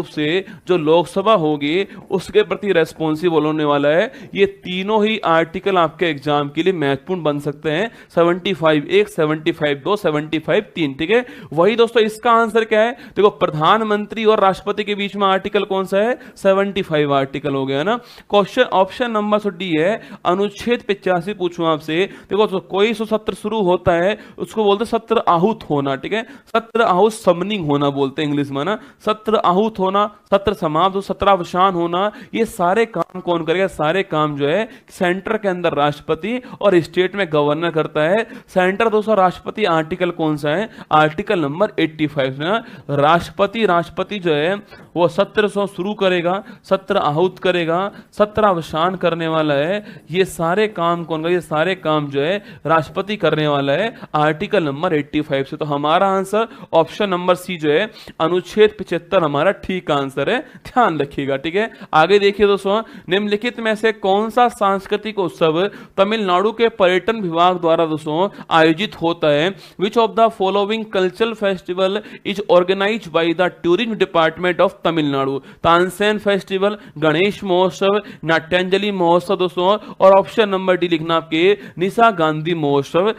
से जो लोकसभा होगी उसके प्रति रेस्पॉन्सिबल होने वाला है। ये तीनों ही आर्टिकल आपके एग्जाम के लिए महत्वपूर्ण बन सकते हैं, 75 1, 75 2, 75 3, ठीक है। वही दोस्तों इसका आंसर क्या है, देखो प्रधानमंत्री और राष्ट्रपति के बीच में आर्टिकल कौन सा है, 75 आर्टिकल हो गया ना। क्वेश्चन ऑप्शन नंबर डी है, अनुच्छेद 85 पूछूं आपसे, देखो तो कोई सत्र शुरू होता है उसको बोलते हैं सत्र आहूत होना, ठीक है। सत्र आहूत समनिंग होना बोलते हैं इंग्लिश में ना, सत्र आहूत होना, सत्र समाप्त हो, सत्रावसान होना, ये सारे काम कौन करेगा, सारे काम जो है सेंटर के अंदर राष्ट्रपति और स्टेट में गवर्नर करता है। सेंटर दोस्तों राष्ट्रपति आर्टिकल कौन सा है, आर्टिकल नंबर 85 ना। राष्ट्रपति जो है वो सत्र शुरू करेगा, सत्र आहूत करेगा, सत्र अवसान करने वाला है। ये सारे काम कौन का, ये सारे काम जो है राष्ट्रपति करने वाला है आर्टिकल नंबर 85 से। तो हमारा आंसर ऑप्शन नंबर सी जो है अनुच्छेद 75 हमारा ठीक आंसर है, ध्यान रखिएगा। ठीक है, आगे देखिए दोस्तों, निम्नलिखित में से कौन सा सांस्कृतिक उत्सव तमिलनाडु के पर्यटन विभाग द्वारा दोस्तों आयोजित होता है। Which of the following cultural festival is organized by the tourism department of Tamil Nadu. Tansen festival, Ganesh महोत्सव, नाट्यांजलि महोत्सव दोस्तों, और ऑप्शन नंबर डी लिखना आपके निशा गांधी महोत्सव।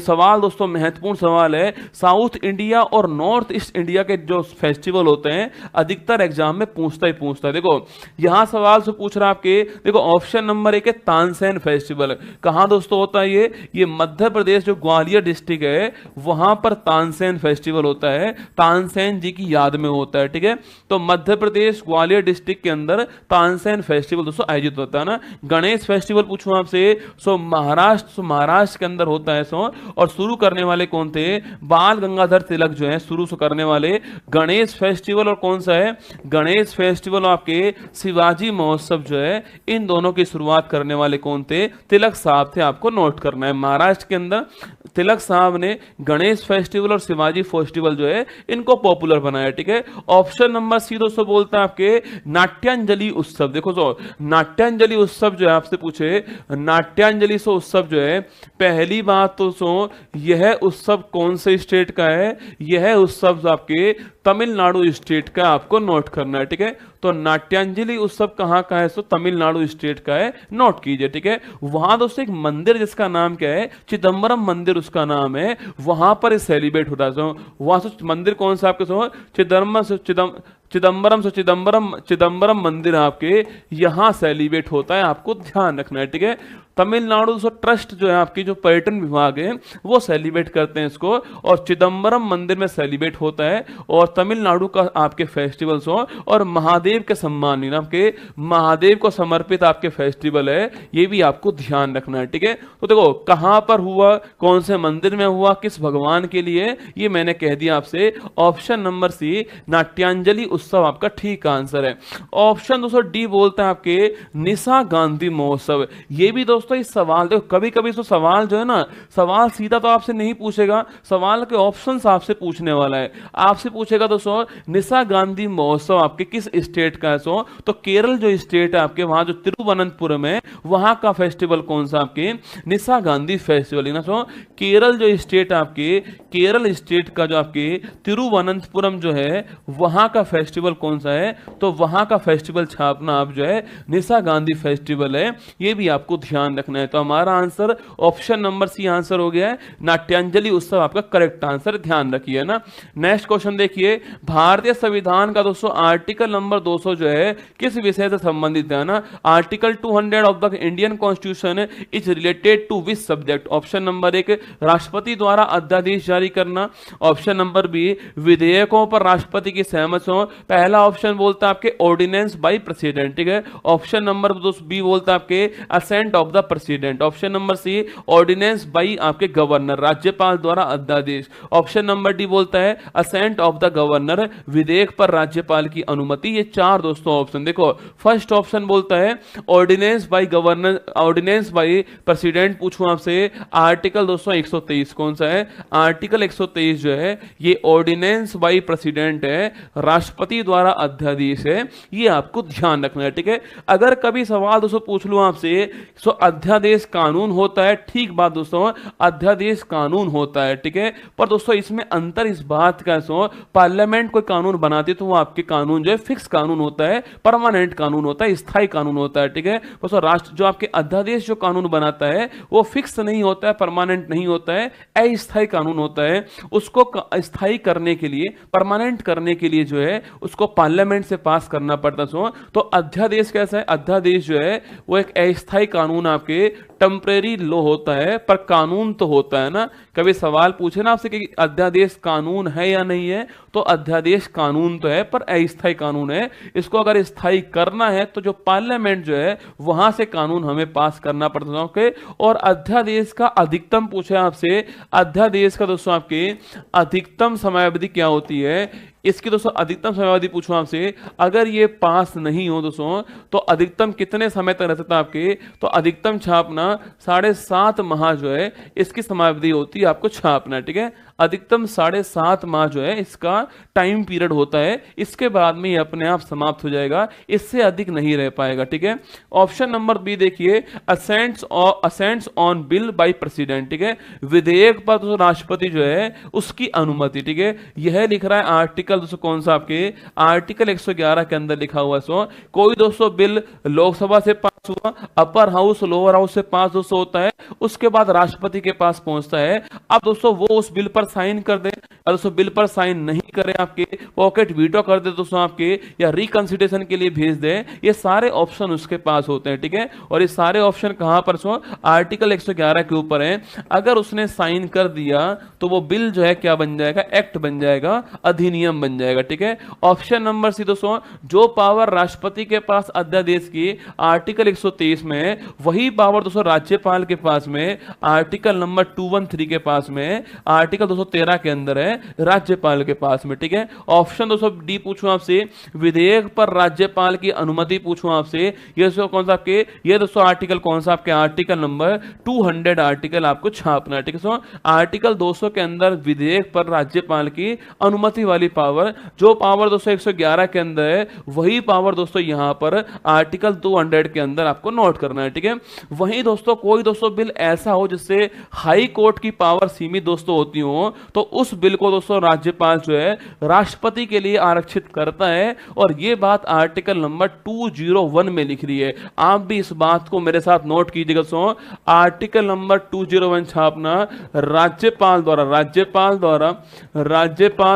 सवाल दोस्तों महत्वपूर्ण सवाल है, साउथ इंडिया और नॉर्थ ईस्ट इंडिया के जो फेस्टिवल होते हैं अधिकतर एग्जाम में पूछता है। देखो यहां सवाल से पूछ रहा है आपके, देखो ऑप्शन नंबर 1 है तानसेन फेस्टिवल। कहां दोस्तों होता है ये मध्य प्रदेश जो ग्वालियर डिस्ट्रिक्ट है वहां पर तानसेन फेस्टिवल होता है, तानसेन जी की याद में होता है। ठीक है, तो मध्य प्रदेश ग्वालियर डिस्ट्रिक्ट के अंदर तानसेन फेस्टिवल दोस्तों आयोजित होता है ना। गणेश फेस्टिवल पूछूं आपसे, सो महाराष्ट्र के अंदर होता है सो, और शुरू करने वाले कौन थे, बाल गंगाधर तिलक जो है शुरू से करने वाले गणेश फेस्टिवल। और कौन सा है, गणेश फेस्टिवल आपके शिवाजी महोत्सव जो है, इन दोनों की शुरुआत करने वाले कौन थे, तिलक साहब थे। आपको नोट करना है, महाराष्ट्र के अंदर तिलक साहब ने गणेश फेस्टिवल और शिवाजी फेस्टिवल जो है इनको पॉपुलर बनाया। ठीक है, ऑप्शन नंबर सी दोस्तों बोलता है आपके नाट्यांजलि उत्सव। देखो तो नाट्यांजलि उत्सव जो है आपसे पूछे, नाट्यांजलि उत्सव जो है, पहली बात तो सो यह उत्सव कौन से स्टेट का है, यह उत्सव आपके तमिलनाडु स्टेट का, आपको नोट करना है। ठीक है, तो नाट्यांजलि उत्सव कहां का है, सो तमिलनाडु स्टेट का है, नोट कीजिए। ठीक है, वहां दोस्तों एक मंदिर जिसका नाम क्या है, चिदम्बरम मंदिर उसका नाम है, वहां पर सेलिब्रेट होता है। वहां से मंदिर कौन सा आपके सो चिदम्बरम मंदिर आपके यहां सेलिब्रेट होता है, आपको ध्यान रखना है। ठीक है, तमिलनाडु ट्रस्ट जो है आपकी जो पर्यटन विभाग है वो सेलिब्रेट करते हैं इसको, और चिदम्बरम मंदिर में सेलिब्रेट होता है, और तमिलनाडु का आपके फेस्टिवल्स हो, और महादेव के सम्मान आपके महादेव को समर्पित आपके फेस्टिवल है, ये भी आपको ध्यान रखना है। ठीक है, तो देखो कहां पर हुआ, कौन से मंदिर में हुआ, किस भगवान के लिए, ये मैंने कह दिया आपसे। ऑप्शन नंबर सी नाट्यांजलि उत्सव आपका ठीक आंसर है। ऑप्शन दोस्तों डी बोलता है आपके निशा गांधी महोत्सव। ये भी दोस्तों इस सवाल देखो, कभी कभी तो सवाल जो है ना, सवाल सीधा तो आपसे नहीं पूछेगा, सवाल के ऑप्शंस आपसे पूछने वाला है। आपसे पूछेगा दोस्तों निशा गांधी महोत्सव आपके किस स्टेट का है, सो तो केरल जो स्टेट है आपके, वहां जो तिरुवनंतपुरम है वहां का फेस्टिवल कौन सा आपके, निशा गांधी फेस्टिवल ना। सो केरल जो स्टेट आपके, केरल स्टेट का जो आपके तिरुवनंतपुरम जो है वहां का फेस्टिवल कौन सा है, तो वहां का फेस्टिवल छापना आप जो है निशा गांधी फेस्टिवल है, ये भी आपको ध्यान रखना है। तो हमारा answer option number C answer हो गया है, नाट्यांजलि उत्सव आपका करेक्ट आंसर, ध्यान रखिए ना। नेक्स्ट क्वेश्चन देखिए, भारतीय संविधान का दोस्तों आर्टिकल नंबर 200 जो है किस विषय से संबंधित है ना। Article 200 of the Indian constitution is related to which subject. Option number 1 राष्ट्रपति द्वारा अध्यादेश जारी करना, ऑप्शन नंबर बी विधेयकों पर राष्ट्रपति की सहमति हो, पहला ऑप्शन बोलता है आपके ऑर्डिनेंस बाय प्रेसिडेंट। ठीक है, ऑप्शन नंबर बी बोलता है आपके assent of the president, option number C ordinance by आपके गवर्नर, राज्यपाल द्वारा अध्यादेश, ऑप्शन नंबर डी बोलता है असेंट ऑफ द गवर्नर, विधेयक पर राज्यपाल की अनुमति। ये चार दोस्तों ऑप्शन देखो, फर्स्ट ऑप्शन बोलता है ordinance by governor, ordinance by president. पूछूं आपसे आर्टिकल दोस्तों 123 कौन सा है, आर्टिकल 123 जो है ये ऑर्डिनेंस बाय प्रेसिडेंट है, राष्ट्रपति द्वारा अध्यादेश है, ये आपको ध्यान रखना है। ठीक है, अगर कभी सवाल दोस्तों पूछ लूं आपसे, सो अध्यादेश कानून होता है, ठीक बात दोस्तों, अध्यादेश कानून होता है। ठीक है, पर दोस्तों इसमें अंतर इस बात का, सो पार्लियामेंट कोई कानून बनाती तो वो आपके कानून जो है फिक्स कानून होता है, परमानेंट कानून होता है, स्थायी कानून होता है। ठीक है, दोस्तों राष्ट्र जो आपके अध्यादेश जो कानून बनाता है वो फिक्स नहीं होता है, परमानेंट नहीं होता है, अस्थायी कानून होता है। उसको स्थायी करने के लिए, परमानेंट करने के लिए जो है उसको पार्लियामेंट से पास करना पड़ता है। तो अध्यादेश कैसा है? अध्यादेश जो है वो एक अस्थायी कानून, आपके टेम्परेरी लॉ होता है, पर कानून तो होता है ना। कभी सवाल पूछे ना आपसे कि अध्यादेश कानून है या नहीं है, तो अध्यादेश कानून तो है पर अस्थायी कानून है। इसको अगर स्थायी करना है तो जो पार्लियामेंट जो है वहां से कानून हमें पास करना पड़ता है। ओके, और अध्यादेश का अधिकतम पूछे आपसे, अध्यादेश का दोस्तों आपके अधिकतम समयावधि क्या होती है? इसकी दोस्तों अधिकतम समयावधि पूछूं आपसे, अगर ये पास नहीं हो दोस्तों तो अधिकतम कितने समय तक रह सकता है आपके? तो अधिकतम छापना 7.5 माह जो है इसकी समयावधि होती है आपको छापना, ठीक है। अधिकतम 7.5 माह जो है इसका टाइम पीरियड होता है, इसके बाद में ये अपने आप समाप्त हो जाएगा, इससे अधिक नहीं रह पाएगा, ठीक है। ऑप्शन नंबर बी देखिए, असेंट्स ऑन बिल बाय प्रेसिडेंट, ठीक है। विधेयक पर तो राष्ट्रपति जो है उसकी अनुमति, ठीक है। यह लिख रहा है आर्टिकल दोस्तों कौन सा? आपके आर्टिकल 111 के अंदर लिखा हुआ है। सो कोई दोस्तों बिल लोकसभा से पास हुआ, अपर हाउस लोअर हाउस से पास दोस्तों होता है, उसके बाद राष्ट्रपति के पास पहुंचता है। अब दोस्तों वो उस बिल पर साइन कर दे, दोस्तों बिल पर साइन नहीं करें, आपके पॉकेट वीटो कर दे दोस्तों आपके, या रिकंसिडरेशन के लिए भेज दे, ये सारे ऑप्शन उसके पास होते हैं, ठीक है। और ये सारे ऑप्शन कहां पर? सो आर्टिकल 111 के ऊपर है। अगर उसने साइन कर दिया तो वो बिल जो है क्या बन जाएगा? एक्ट बन जाएगा, अधिनियम बन जाएगा, ठीक है। ऑप्शन नंबर सी दोस्तों, जो पावर राष्ट्रपति के पास अध्यादेश की आर्टिकल 123 में है, वही पावर दोस्तों राज्यपाल के पास में आर्टिकल नंबर 213 के पास में, आर्टिकल 213 के अंदर है राज्यपाल के पास में, ठीक है। ऑप्शन दोस्तों डी पूछूं आपसे, विधेयक पर राज्यपाल की अनुमति पूछूं आपसे, ये दोस्तों कौन सा आपके? ये दोस्तों आर्टिकल कौन सा? आपके आर्टिकल नंबर 200 आर्टिकल आपको छापना है, ठीक है। आर्टिकल 200 के अंदर विधेयक पर राज्यपाल की अनुमति वाली पावर, जो पावर दोस्तों 111 के अंदर है, वही पावर दोस्तों यहां पर आर्टिकल 200 के अंदर आपको नोट करना है, ठीक है। वहीं दोस्तों कोई दोस्तों बिल ऐसा हो जिससे हाई कोर्ट की पावर सीमित दोस्तों होती हो, तो उस बिल को दोस्तों राज्यपाल जो है राष्ट्रपति के लिए आरक्षित करता है, और यह बात आर्टिकल नंबर 201 में लिख रही है। आप भी इस बात को मेरे साथ नोट कीजिएगा दोस्तों, आर्टिकल नंबर 201 छापना, राज्यपाल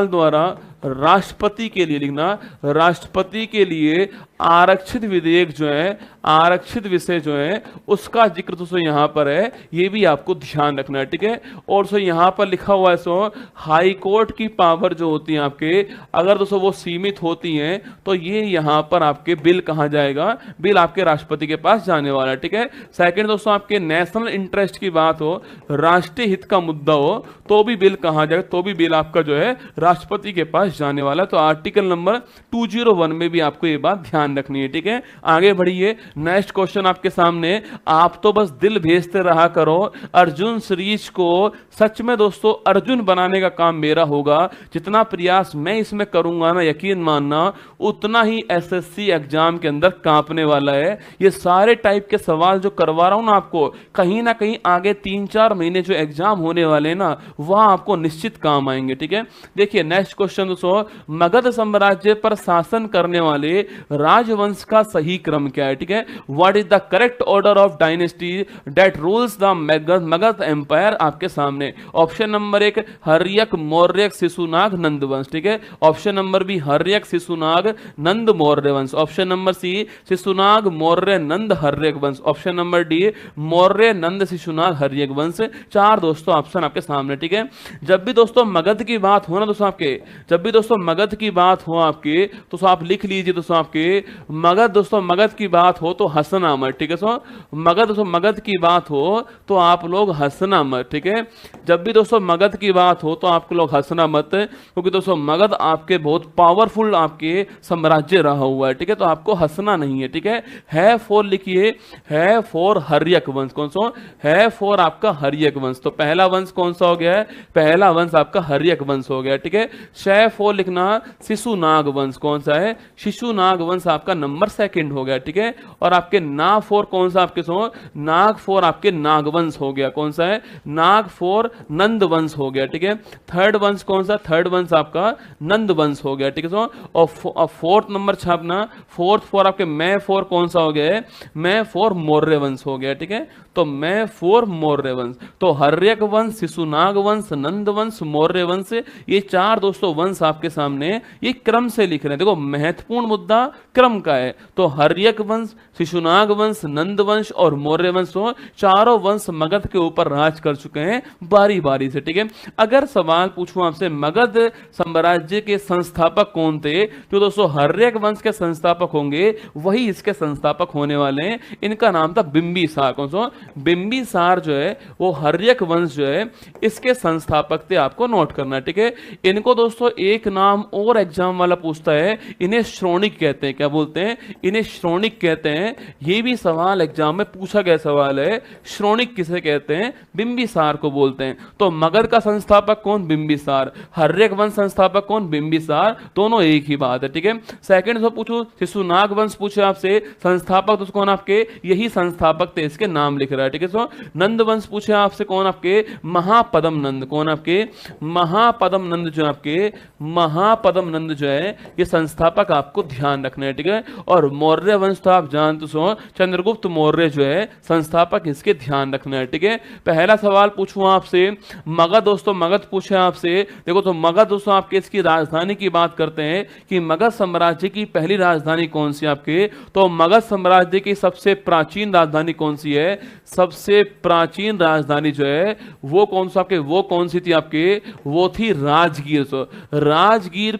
द्वारा राष्ट्रपति के लिए लिखना, राष्ट्रपति के लिए आरक्षित विधेयक जो है, आरक्षित विषय जो है, उसका जिक्र दोस्तों यहां पर है, ये भी आपको ध्यान रखना है, ठीक है। और दोस्तों यहां पर लिखा हुआ है सो हाई कोर्ट की पावर जो होती है आपके, अगर दोस्तों वो सीमित होती हैं तो ये यहां पर आपके बिल कहां जाएगा? बिल आपके राष्ट्रपति के पास जाने वाला है, ठीक है। सेकंड दोस्तों आपके नेशनल इंटरेस्ट की बात हो, राष्ट्रीय हित का मुद्दा हो, तो भी बिल कहां जाएगा? तो भी बिल आपका जो है राष्ट्रपति के पास जाने वाला। तो आर्टिकल नंबर 201 में भी आपको ये बात ध्यान रखनी है, ठीक है। आगे बढ़िए, नेक्स्ट क्वेश्चन आपके सामने। आप तो बस दिल भेजते रहा करो, अर्जुन सीरीज को सच में दोस्तों अर्जुन बनाने का काम मेरा होगा। जितना प्रयास मैं इसमें करूंगा ना, यकीन मानना उतना ही एसएससी एग्जाम के अंदर कांपने वाला है। ये सारे टाइप के सवाल जो करवा रहा हूं ना आपको, कहीं ना कहीं आगे 3-4 महीने जो एग्जाम होने वाले हैं ना, वहां आपको निश्चित काम आएंगे, ठीक है। देखिए नेक्स्ट क्वेश्चन दोस्तों, मगध साम्राज्य पर शासन करने वाले राजवंश का सही क्रम क्या है, ठीक है। What is the correct order of dynasty that rules the Magadh empire? आपके सामने ऑप्शन नंबर 1 हर्यक, मौर्यक, शिशुनाग, नंद वंश, ठीक है। Option number B Haryanka, Shishunaga, Nanda, Maurya वंश। Option number C Shishunaga, Maurya, Nanda, Haryanka वंश। Option number D Maurya, Nanda, Shishunaga, Haryanka वंश। 4 दोस्तों ऑप्शन आपके सामने, ठीक है। जब भी दोस्तों मगध की बात हो ना दोस्तों आपके, जब भी दोस्तों मगध की बात हो आपके, तो आप लिख लीजिए दोस्तों आपके, मगध दोस्तों मगध की बात हो तो हंसना मत, ठीक है। सो मगध दोस्तों मगध की बात हो तो आप लोग हंसना मत, ठीक है। जब भी दोस्तों मगध की बात हो तो आप लोग हंसना मत, क्योंकि दोस्तों मगध आपके बहुत पावरफुल आपके साम्राज्य रहा हुआ है, ठीक है। तो आपको हंसना नहीं है, ठीक है फॉर लिखिए, है फॉर हर्यक वंश। कौन सा है? फॉर आपका हर्यक वंश। तो पहला वंश कौन सा हो गया है? पहला वंश आपका हर्यक वंश हो गया, ठीक है। शय फॉर लिखना शिशुनाग वंश। कौन सा है? शिशुनाग वंश आपका नंबर 2 हो गया, ठीक है। और आपके ना फोर कौन सा आपके सो? नाग फोर आपके नागवंश हो गया। कौन सा है? नाग फोर नंद वंश हो गया, ठीक है। थर्ड वंश कौन सा? थर्ड वंश आपका नंद वंश हो गया, ठीक है। सो और फोर्थ नंबर छापना, फोर्थ फोर आपके मैं फोर कौन सा हो गया है? मैं फोर मौर्य वंश हो गया, ठीक है। तो मैं फॉर मौर्य वंश। तो हर्यक वंश, शिशुनाग वंश, नंद वंश, मौर्य वंश, ये चार दोस्तों वंश आपके सामने ये क्रम से लिख रहे हैं। देखो महत्वपूर्ण मुद्दा क्रम का है। तो हर्यक वंश, शिशुनाग वंश, नंद वंश और मौर्य वंश, चारों वंश मगध के ऊपर राज कर चुके हैं बारी बारी से। ठीक है, अगर सवाल पूछूं आपसे मगध साम्राज्य के संस्थापक कौन थे, तो दोस्तों हर्यक वंश के संस्थापक होंगे, वही इसके संस्थापक होने वाले हैं। इनका नाम था बिंबिसार। कौन सा? बिंबिसार जो है वो हर्यक वंश जो है इसके संस्थापक थे, आपको नोट करना है। ठीक है, इनको दोस्तों एक नाम और एग्जाम वाला पूछता है, इन्हें श्रोणिक कहते हैं। क्या बोलते हैं? इन्हें श्रोणिक कहते हैं। ये भी सवाल एग्जाम में पूछा गया सवाल है, श्रोणिक किसे कहते हैं? बिंबिसार को बोलते हैं। तो मगध का संस्थापक कौन? बिंबिसार। हर्यक वंश संस्थापक कौन? बिंबिसार। दोनों एक ही बात है। ठीक है, सेकंड से पूछो, शिशुनाग वंश पूछे आपसे, संस्थापक तो कौन आपके? यही संस्थापक थे, इसके नाम लिख रहा है। ठीक है, सो नंद वंश पूछे आपसे, कौन आपके? महापदम नंद। कौन आपके? महापदम नंद जो आपके, महापदम नंद जो है ये संस्थापक आपको ध्यान रखना है। ठीक है, और मौर्य वंश तो आप जानते हो, चंद्रगुप्त मौर्य जो है संस्थापक, इसके ध्यान रखना है। ठीक है, पहला सवाल पूछूं आपसे मगध। दोस्तों मगध पूछे आपसे, देखो तो मगध दोस्तों आपके इसकी राजधानी की बात करते हैं कि मगध साम्राज्य की पहली राजधानी कौन सी आपके? तो मगध साम्राज्य की सबसे प्राचीन राजधानी कौन सी है? सबसे प्राचीन राजधानी जो है वो कौन सा आपके? वो कौन सी थी आपके? वो थी राजगीर। सो राजगीर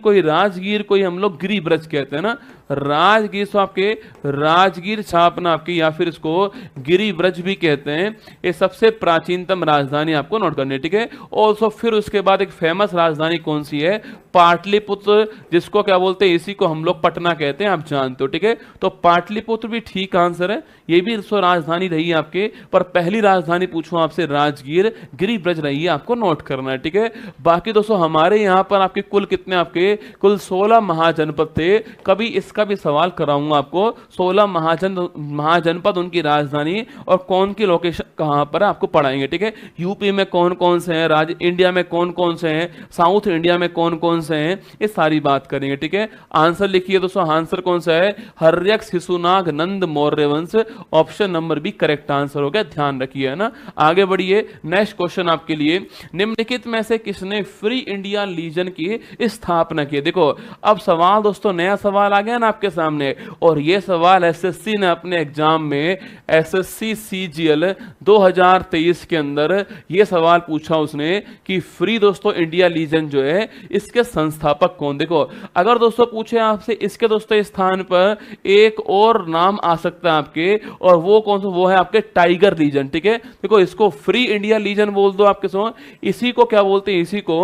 कोई हम लोग गिरिब्रज कहते हैं ना, राजगीर। सो आपके राजगीर छापना आपकी, या फिर इसको गिरिब्रज भी कहते हैं। ये सबसे प्राचीनतम राजधानी आपको नोट करनी है। ठीक है, और फिर उसके बाद एक फेमस राजधानी कौन सी है? पाटलिपुत्र, जिसको क्या बोलते हैं? इसी को हम लोग पटना कहते हैं, आप जानते हो। ठीक है, तो पाटलिपुत्र भी ठीक आंसर है, ये भी राजधानी रही है आपके, पर पहली राजधानी पूछूं आपसे राजगीर, गिरिब्रज रही है, आपको नोट करना है। ठीक है, बाकी दोस्तों हमारे यहां पर आपके कुल कितने? आपके कुल 16 महाजनपद थे। कभी इसका भी सवाल कराऊंगा आपको, 16 महाजनपद, उनकी राजधानी और कौन की लोकेशन कहां पर है, आपको पढ़ाएंगे। ठीक है, यूपी में कौन कौन से हैं, राज्य इंडिया में कौन कौन से हैं, साउथ इंडिया में कौन कौन से हैं, ये सारी बात करेंगे। ठीक है, आंसर लिखिए दोस्तों, आंसर कौन सा है? हर्यक, शिशुनाग, नंद, मौर्य वंश। Option number B correct answer हो गया, ध्यान रखिए, है ना। आगे बढ़िए, नेक्स्ट क्वेश्चन आपके लिए, निम्नलिखित में से किसने फ्री इंडिया लीजन की स्थापना की? देखो अब सवाल दोस्तों, नया सवाल आ गया ना आपके सामने, और ये सवाल एसएससी ने अपने एग्जाम में, एसएससी सीजीएल 2023 के अंदर ये सवाल पूछा उसने कि फ्री दोस्तों इंडिया लीजन जो है इसके संस्थापक कौन? देखो अगर दोस्तों पूछे आपसे, इसके दोस्तों स्थान पर एक और नाम आ सकता है आपके, और वो कौन सा? वो है आपके टाइगर लीजन। ठीक है, देखो इसको फ्री इंडिया लीजन बोल दो आपके सो, इसी को क्या बोलते हैं? इसी को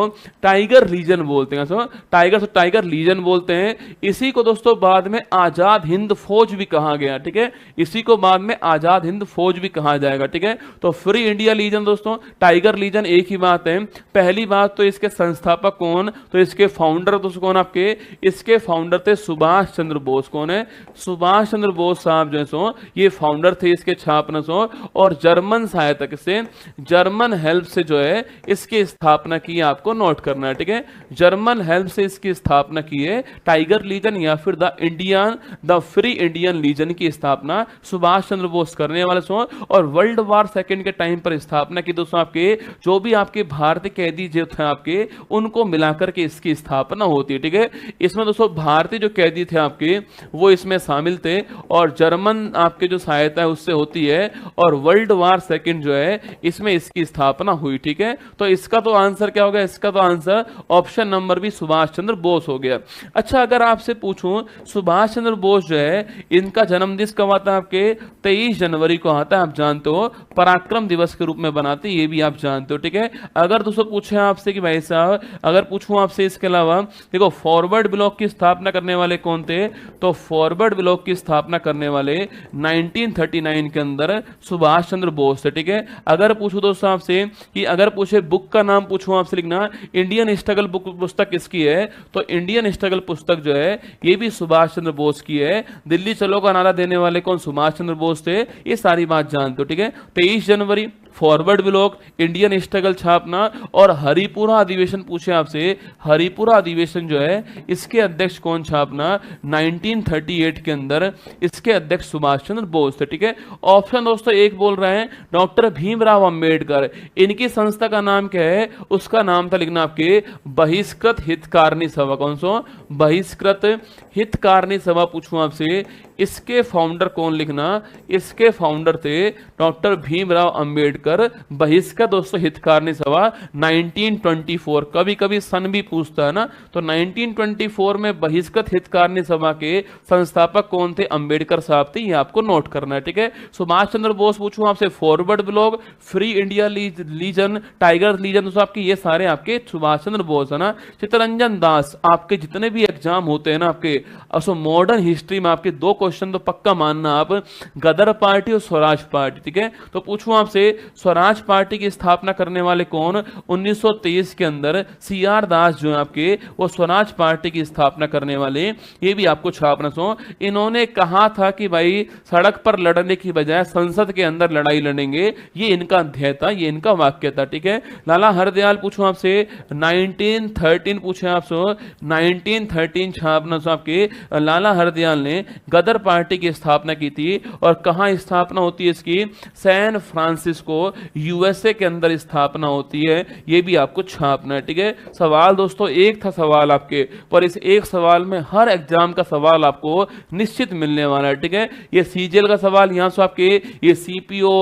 टाइगर लीजन बोलते हैं। सो टाइगर लीजन बोलते हैं। इसी को दोस्तों बाद में आजाद हिंद फौज भी कहा गया। ठीक है, इसी को बाद में आजाद हिंद फौज भी कहा जाएगा। ठीक है, तो फ्री इंडिया लीजन दोस्तों, टाइगर लीजन एक ही बात है। पहली बात तो इसके संस्थापक कौन? तो इसके फाउंडर दोस्तों कौन आपके? इसके फाउंडर थे सुभाष चंद्र बोस। कौन है? सुभाष चंद्र बोस साहब जो सो ये फाउंडर थे इसके छापना सो, और जर्मन सहायता से, जर्मन हेल्प से जो है इसकी स्थापना की, आपको नोट करना है। ठीक है, जर्मन हेल्प से इसकी स्थापना की है टाइगर लीजन, या फिर द फ्री इंडियन लीजन की स्थापना सुभाष चंद्र बोस करने वाले सो, और वर्ल्ड वार सेकंड के टाइम पर स्थापना की दोस्तों आपके, जो भी आपके भारतीय कैदी जो थे आपके, उनको मिलाकर के इसकी स्थापना होती है। ठीक है, इसमें दोस्तों भारतीय जो कैदी थे आपके वो इसमें शामिल थे, और जर्मन आपके जो सहायता है उससे होती है, और वर्ल्ड वार सेकंड जो है इसमें इसकी स्थापना हुई। ठीक है, तो इसका तो आंसर क्या हो गया? इसका तो आंसर ऑप्शन नंबर भी सुभाष चंद्र बोस हो गया। अच्छा, अगर आपसे पूछूं सुभाष चंद्र बोस जो है इनका जन्म दिवस कब आता है आपके? 23 जनवरी को आता है, आप जानते हो, पराक्रम दिवस के रूप में बनाते हैं, ये भी आप जानते हो। ठीक है, अगर दोस्तों पूछे आपसे कि भाई साहब, अगर पूछूं आपसे इसके अलावा, देखो फॉरवर्ड ब्लॉक की स्थापना करने वाले कौन थे? तो फॉरवर्ड ब्लॉक की स्थापना करने वाले 1939 के अंदर सुभाष चंद्र बोस थे। ठीक है, अगर पूछूं दोस्तों आपसे कि, अगर पूछे बुक का नाम पूछूं आपसे लिखना, इंडियन स्ट्रगल बुक पुस्तक किसकी है? तो इंडियन स्ट्रगल पुस्तक जो है ये भी सुभाष चंद्र बोस की है। दिल्ली चलो का नारा देने वाले कौन? सुभाष चंद्र बोस थे, ये सारी बात जानते हो। ठीक है, 23 जनवरी फॉरवर्ड ब्लॉक, इंडियन स्ट्रगल छापना और हरिपुरा अधिवेशन पूछे आपसे, हरिपुरा अधिवेशन जो है इसके अध्यक्ष कौन छापना, 1938 के अंदर इसके अध्यक्ष सुभाष चंद्र बोस थे। ठीक है, ऑप्शन दोस्तों एक बोल रहे हैं डॉक्टर भीमराव अंबेडकर, इनकी संस्था का नाम क्या है, उसका नाम था लिखना आपके बहिष्कृत हितकारिणी सभा। कौन सा, बहिष्कृत हितकारिणी सभा पूछूं आपसे, इसके फाउंडर कौन लिखना, इसके फाउंडर थे डॉक्टर भीमराव अंबेडकर। बहिष्कृत दोस्तों हितकारिणी सभा 1924, कभी कभी सन भी पूछता है ना, तो 1924 में बहिष्कृत हितकारिणी सभा के संस्थापक कौन थे, अंबेडकर साहब थे, ये आपको नोट करना है। ठीक है, सुभाष चंद्र बोस पूछूं आपसे, forward block, free India legion, tiger legion, दोस्तों आपके ये सारे आपके सुभाष चंद्र बोस है ना। चित्तरंजन दास, आपके जितने भी एग्जाम होते हैं ना आपके मॉडर्न हिस्ट्री में आपके दो क्वेश्चन तो पक्का मानना आप, गदर पार्टी और स्वराज पार्टी। ठीक है, तो पूछूं आपसे स्वराज पार्टी की स्थापना करने वाले कौन, 1923 के अंदर CR दास जो है आपके वो स्वराज पार्टी की स्थापना करने वाले, ये भी आपको छापना सो। इन्होंने कहा था कि भाई सड़क पर लड़ने की बजाय संसद के अंदर लड़ाई लड़ेंगे, ये इनका अध्यय था, ये इनका वाक्य था। ठीक है, लाला हरदयाल पूछूं आपसे, 1913 पूछे आपसे, 1913 छापना सो आपके लाला हरदयाल ने गदर पार्टी की स्थापना की थी, और कहां स्थापना होती है इसकी, सैन फ्रांसिस्को USA के अंदर स्थापना होती है, ये भी आपको छापना है। ठीक है, सवाल दोस्तों एक था सवाल आपके, पर इस एक सवाल में हर एग्जाम का सवाल आपको निश्चित मिलने वाला है। ठीक है, ये CGL का सवाल यहां से आपके, ये CPO,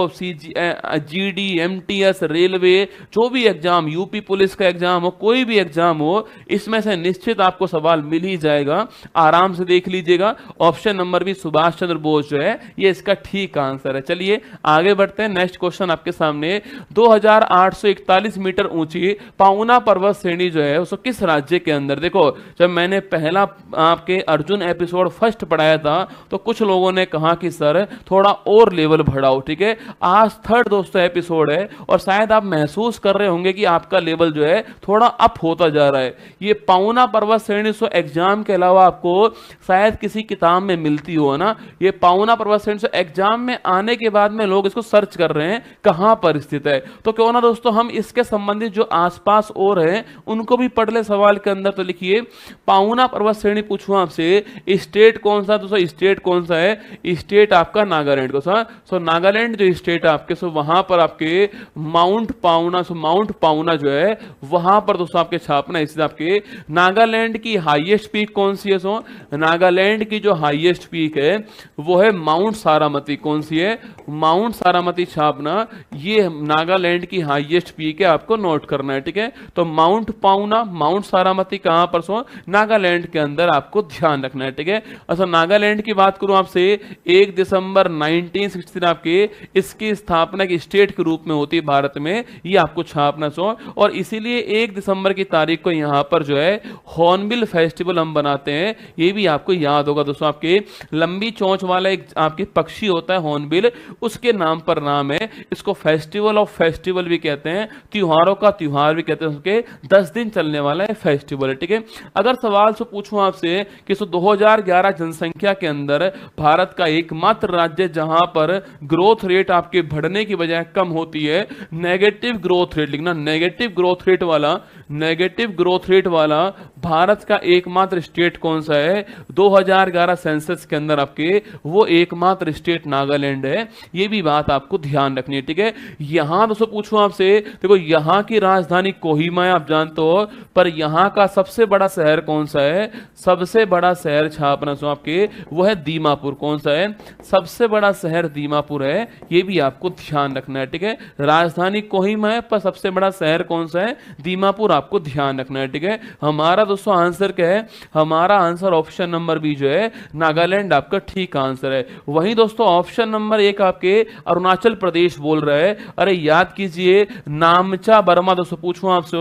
GD, MTS, रेलवे, जो भी एग्जाम, यूपी पुलिस का एग्जाम हो, कोई भी एग्जाम हो, इसमें से निश्चित आपको सवाल मिल ही जाएगा, आराम से देख लीजिएगा। ऑप्शन नंबर भी सुभाष चंद्र बोस जो है ये इसका ठीक आंसर है। चलिए आगे बढ़ते हैं, नेक्स्ट क्वेश्चन आपके सामने, 2841 मीटर ऊंची पाउना पर्वत श्रेणी जो है उसको किस राज्य के अंदर, देखो जब मैंने पहला आपके अर्जुन एपिसोड फर्स्ट पढ़ाया था तो कुछ लोगों ने कहा कि सर थोड़ा और लेवल बढ़ाओ। ठीक है, आज थर्ड दोस्तों एपिसोड है और शायद आप महसूस कर रहे होंगे कि आपका लेवल जो है थोड़ा अप होता जा रहा है। ये पाउना पर्वत श्रेणी सो एग्जाम के अलावा आपको शायद किसी किताब में मिलती हो ना, ये पाउना पर्वत श्रेणी एग्जाम में आने के बाद में लोग इसको सर्च कर रहे हैं कहां पर स्थित है, तो क्यों ना दोस्तों हम इसके संबंधित जो आसपास और हैं उनको भी पढ़ ले सवाल के अंदर। तो लिखिए पाउना पर्वत श्रेणी पूछूं आपसे, स्टेट कौन सा दोस्तों, स्टेट कौन सा है, स्टेट आपका नागालैंड को सा, सो नागालैंड जो स्टेट है आपके, सो वहां पर आपके माउंट पाउना, सो माउंट पाउना जो है वहां पर दोस्तों आपके छापना, इससे आपके नागालैंड की हाईएस्ट पीक कौन सी है, सो नागालैंड की जो हाईएस्ट पीक है वो है माउंट सारामती। कौन सी है, माउंट सारामती छापना, ये नागालैंड की हाईएस्ट पीक है, आपको नोट करना है। ठीक है, तो माउंट पाउना, माउंट सारामती कहां पर सो, नागालैंड के अंदर, आपको ध्यान रखना है। ठीक है, अच्छा नागालैंड की बात करूं आपसे, 1 दिसंबर 1963 आपके इसकी स्थापना की स्टेट के रूप में होती है भारत में, ये आपको छापना सो, और इसीलिए 1 दिसंबर की तारीख को यहां पर जो है हॉर्नबिल फेस्टिवल हम बनाते हैं, ये भी आपको याद होगा दोस्तों। आपके लंबी चोंच वाला एक आपके पक्षी होता है हॉर्नबिल, उसके नाम पर नाम है, इसको फेस्टिवल ऑफ फेस्टिवल भी कहते हैं, त्योहारों का त्योहार भी कहते हैं, उसके 10 दिन चलने वाला है फेस्टिवल है। ठीक है, अगर सवाल से पूछूं आपसे कि 2011 जनसंख्या के अंदर भारत का एकमात्र राज्य जहां पर ग्रोथ रेट आपके बढ़ने की बजाय कम होती है, नेगेटिव ग्रोथ रेट लिखना, नेगेटिव ग्रोथ रेट वाला, नेगेटिव ग्रोथ रेट वाला भारत का एकमात्र स्टेट कौन सा है, 2011 सेंसस के अंदर आपके वो एकमात्र स्टेट नागालैंड है, ये भी बात आपको ध्यान रखनी है। ठीक है, यहां दोस्तों पूछूं आपसे, देखो यहां की राजधानी कोहिमा है, आप जानते हो, पर यहां का सबसे बड़ा शहर कौन सा है, सबसे बड़ा शहर छापना सो आपके वो है दीमापुर। कौन सा है, सबसे बड़ा शहर दीमापुर है, ये भी आपको ध्यान रखना है। ठीक है, राजधानी कोहिमा है पर सबसे बड़ा शहर कौन सा है, दीमापुर, आपको ध्यान रखना है। ठीक है, हमारा दोस्तों आंसर क्या है, हमारा आंसर ऑप्शन नंबर बी जो है नागालैंड आपका ठीक आंसर है। वहीं दोस्तों ऑप्शन नंबर 1 आपके अरुणाचल प्रदेश बोल रहा है, अरे याद कीजिए नामचा बर्मा, दोस्तों पूछूं आपसे,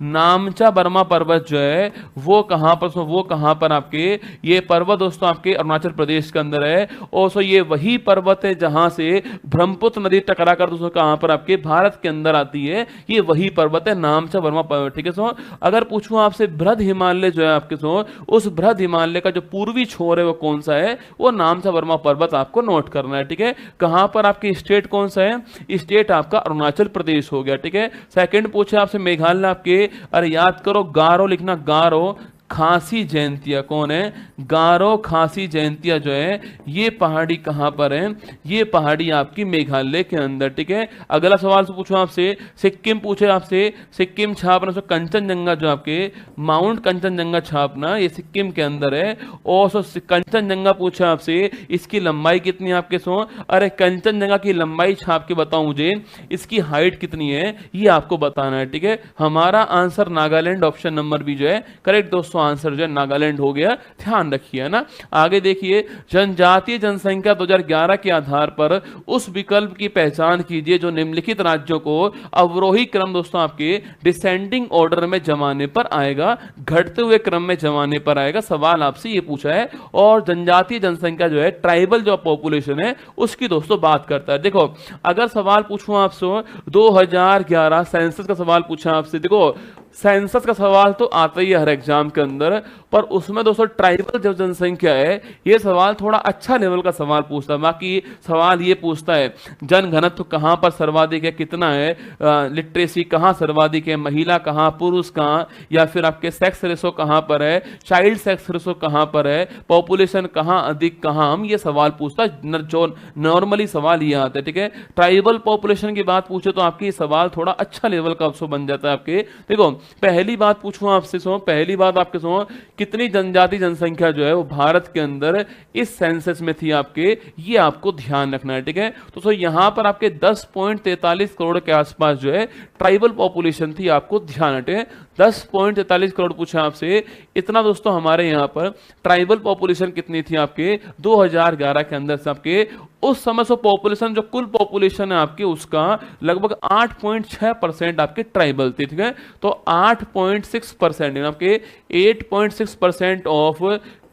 नामचा बर्मा पर्वत जो है वो कहां पर, वो कहां पर आपके, ये पर्वत दोस्तों आपके अरुणाचल प्रदेश के अंदर है, और सो ये वही पर्वत है जहां से ब्रह्मपुत्र नदी टकराकर दोस्तों कहां पर आपके भारत के अंदर आती है, ये वही पर्वत है नामचा बर्मा पर्वत। ठीक है, ठीक है सो। अगर पूछूं आपसे बृहद हिमालय जो है आपके सो, उस बृहद हिमालय का जो पूर्वी छोर है वो कौन सा है, वो नामचा वर्मा पर्वत आपको नोट करना है, ठीक है। कहां पर आपकी स्टेट कौन सा है, स्टेट आपका अरुणाचल प्रदेश हो गया, ठीक है। सेकंड पूछे आपसे मेघालय आपके, अरे याद करो गारो लिखना, गारो खासी जयंतिया कौन है, गारो खासी जयंतिया जो है ये पहाड़ी कहां पर है, ये पहाड़ी आपकी मेघालय के अंदर, ठीक है। अगला सवाल से पूछो आपसे, सिक्किम पूछे आपसे, सिक्किम छापना सो कंचनजंगा जो आपके माउंट कंचनजंगा छापना ये सिक्किम के अंदर है। और सो कंचनजंगा पूछा आपसे, इसकी लंबाई कितनी है आपके सो, अरे कंचनजंगा की लंबाई छाप के बताओ मुझे, इसकी हाइट कितनी है ये आपको बताना है, ठीक है। हमारा answer Nagaland, option number B जो है करेक्ट दोस्तों, आंसर जो है नागालैंड हो गया, ध्यान रखिए ना। आगे देखिए, जनजातीय जनसंख्या 2011 के आधार पर उस विकल्प की पहचान कीजिए जो निम्नलिखित राज्यों को अवरोही क्रम दोस्तों आपके डिसेंडिंग ऑर्डर में जमाने पर आएगा, घटते हुए क्रम में जमाने पर आएगा। सवाल आपसे ये पूछा है, और जनजातीय जनसंख्या जो है ट्राइबल जो पॉपुलेशन है उसकी दोस्तों बात करता है। देखो अगर सवाल पूछूं आपसे 2011 सेंसस का सवाल पूछा आपसे, देखो सेंसस का सवाल तो आता ही है हर एग्जाम के अंदर, पर उसमें दोस्तों ट्राइबल जो जनसंख्या है ये सवाल थोड़ा अच्छा लेवल का सवाल पूछता है। बाकी सवाल ये पूछता है जनघनत्व कहां पर सर्वाधिक है, कितना है, लिटरेसी कहां सर्वाधिक है, महिला कहां, पुरुष कहां, या फिर आपके सेक्स रेशो कहां पर है, चाइल्ड सेक्स रेशो कहां पर है, पॉपुलेशन कहां अधिक कहां, हम ये सवाल पूछता है, जो नॉर्मली सवाल ये आता है, ठीक है। ट्राइबल पॉपुलेशन की बात पूछे तो आपकी सवाल थोड़ा अच्छा लेवल का बन जाता है आपके। देखो पहली बात पूछूं आपसे सो, पहली बात आपके सो, कितनी जनजाति जनसंख्या जो है वो भारत के अंदर इस सेंसस में थी आपके, ये आपको ध्यान रखना है, ठीक है। तो सो यहां पर आपके 10.43 करोड़ के आसपास जो है ट्राइबल पॉपुलेशन थी, आपको ध्यान हटे 10.43 करोड़ पूछा आपसे, इतना दोस्तों हमारे यहां पर ट्राइबल पॉपुलेशन कितनी थी आपके 2011 के अंदर से आपके, उस समय से पॉपुलेशन जो कुल पॉपुलेशन है आपके उसका लगभग 8.6% आपके ट्राइबल थी, ठीक है। तो 8.6% आपके 8.6% ऑफ